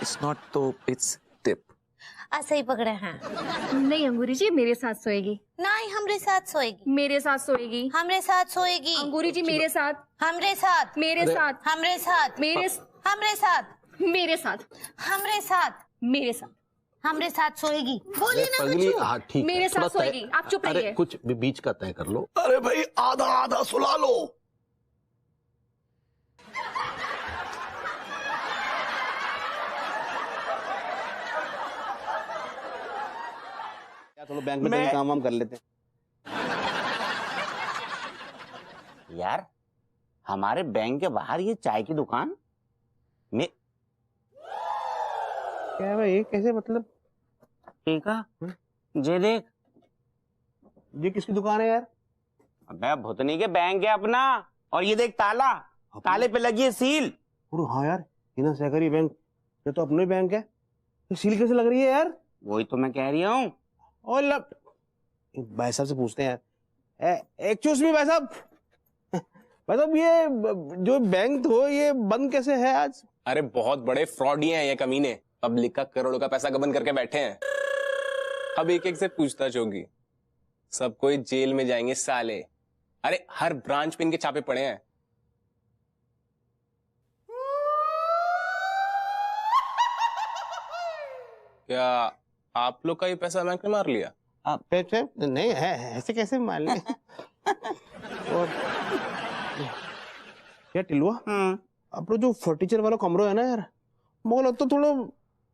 It's not top, it's tip. ऐसे ही पकड़े हैं। नहीं अंगूरी जी, मेरे साथ सोएगी। नहीं, हमरे साथ सोएगी। मेरे साथ सोएगी। हमरे साथ सोएगी। अंगूरी जी, मेरे साथ। हमरे साथ। मेरे साथ। हमरे साथ। मेरे हमरे साथ। मेरे साथ। हमरे साथ। मेरे साथ। हमरे साथ सोएगी। बोलिए ना पगली, हाँ ठीक। मेरे साथ सोएगी, आप चुप रहिए। अरे कुछ बीच का तय कर लो। अरे भाई, आधा आधा सुला लो। थोड़ा बैंक में काम वाम कर लेते हैं। यार, हमारे बैंक के बाहर ये चाय की दुकान में क्या है भाई, कैसे मतलब? ठीक है, ये देख, ये किसकी दुकान है यार? अबे भुतनी के बैंक है अपना, और ये देख ताला, ताले पे लगी है सील। अरे हाँ यार, इना सहकारी बैंक, ये तो अपने बैंक है, तो सील कैसे लग रही है यार? वही तो मैं कह रही हूँ। और भाई साहब से पूछते हैं यार। एक्चुअली में भाई साहब, ये जो बैंक हो ये बंद कैसे है आज? अरे बहुत बड़े फ्रॉडी हैं ये कमीने। पब्लिक का करोड़ों का पैसा गबन करके बैठे हैं। अब एक एक से पूछताछ होगी, सब कोई जेल में जाएंगे साले। अरे हर ब्रांच पे इनके छापे पड़े हैं। क्या आप लोग का ये पैसा बैंक ने मार लिया? नहीं है, ऐसे कैसे मान ले। और क्या टिलुआ, अपना जो फर्नीचर वाला कमरा है ना यार, मुझे लगता तो थोड़ा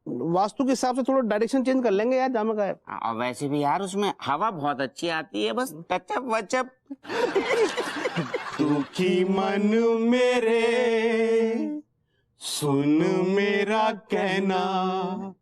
वास्तु के हिसाब से थोड़ा डायरेक्शन चेंज कर लेंगे यार, जामे का है। और वैसे भी यार उसमें हवा बहुत अच्छी आती है, बस टचअप वचअप। दुखी मन मेरे सुन मेरा कहना,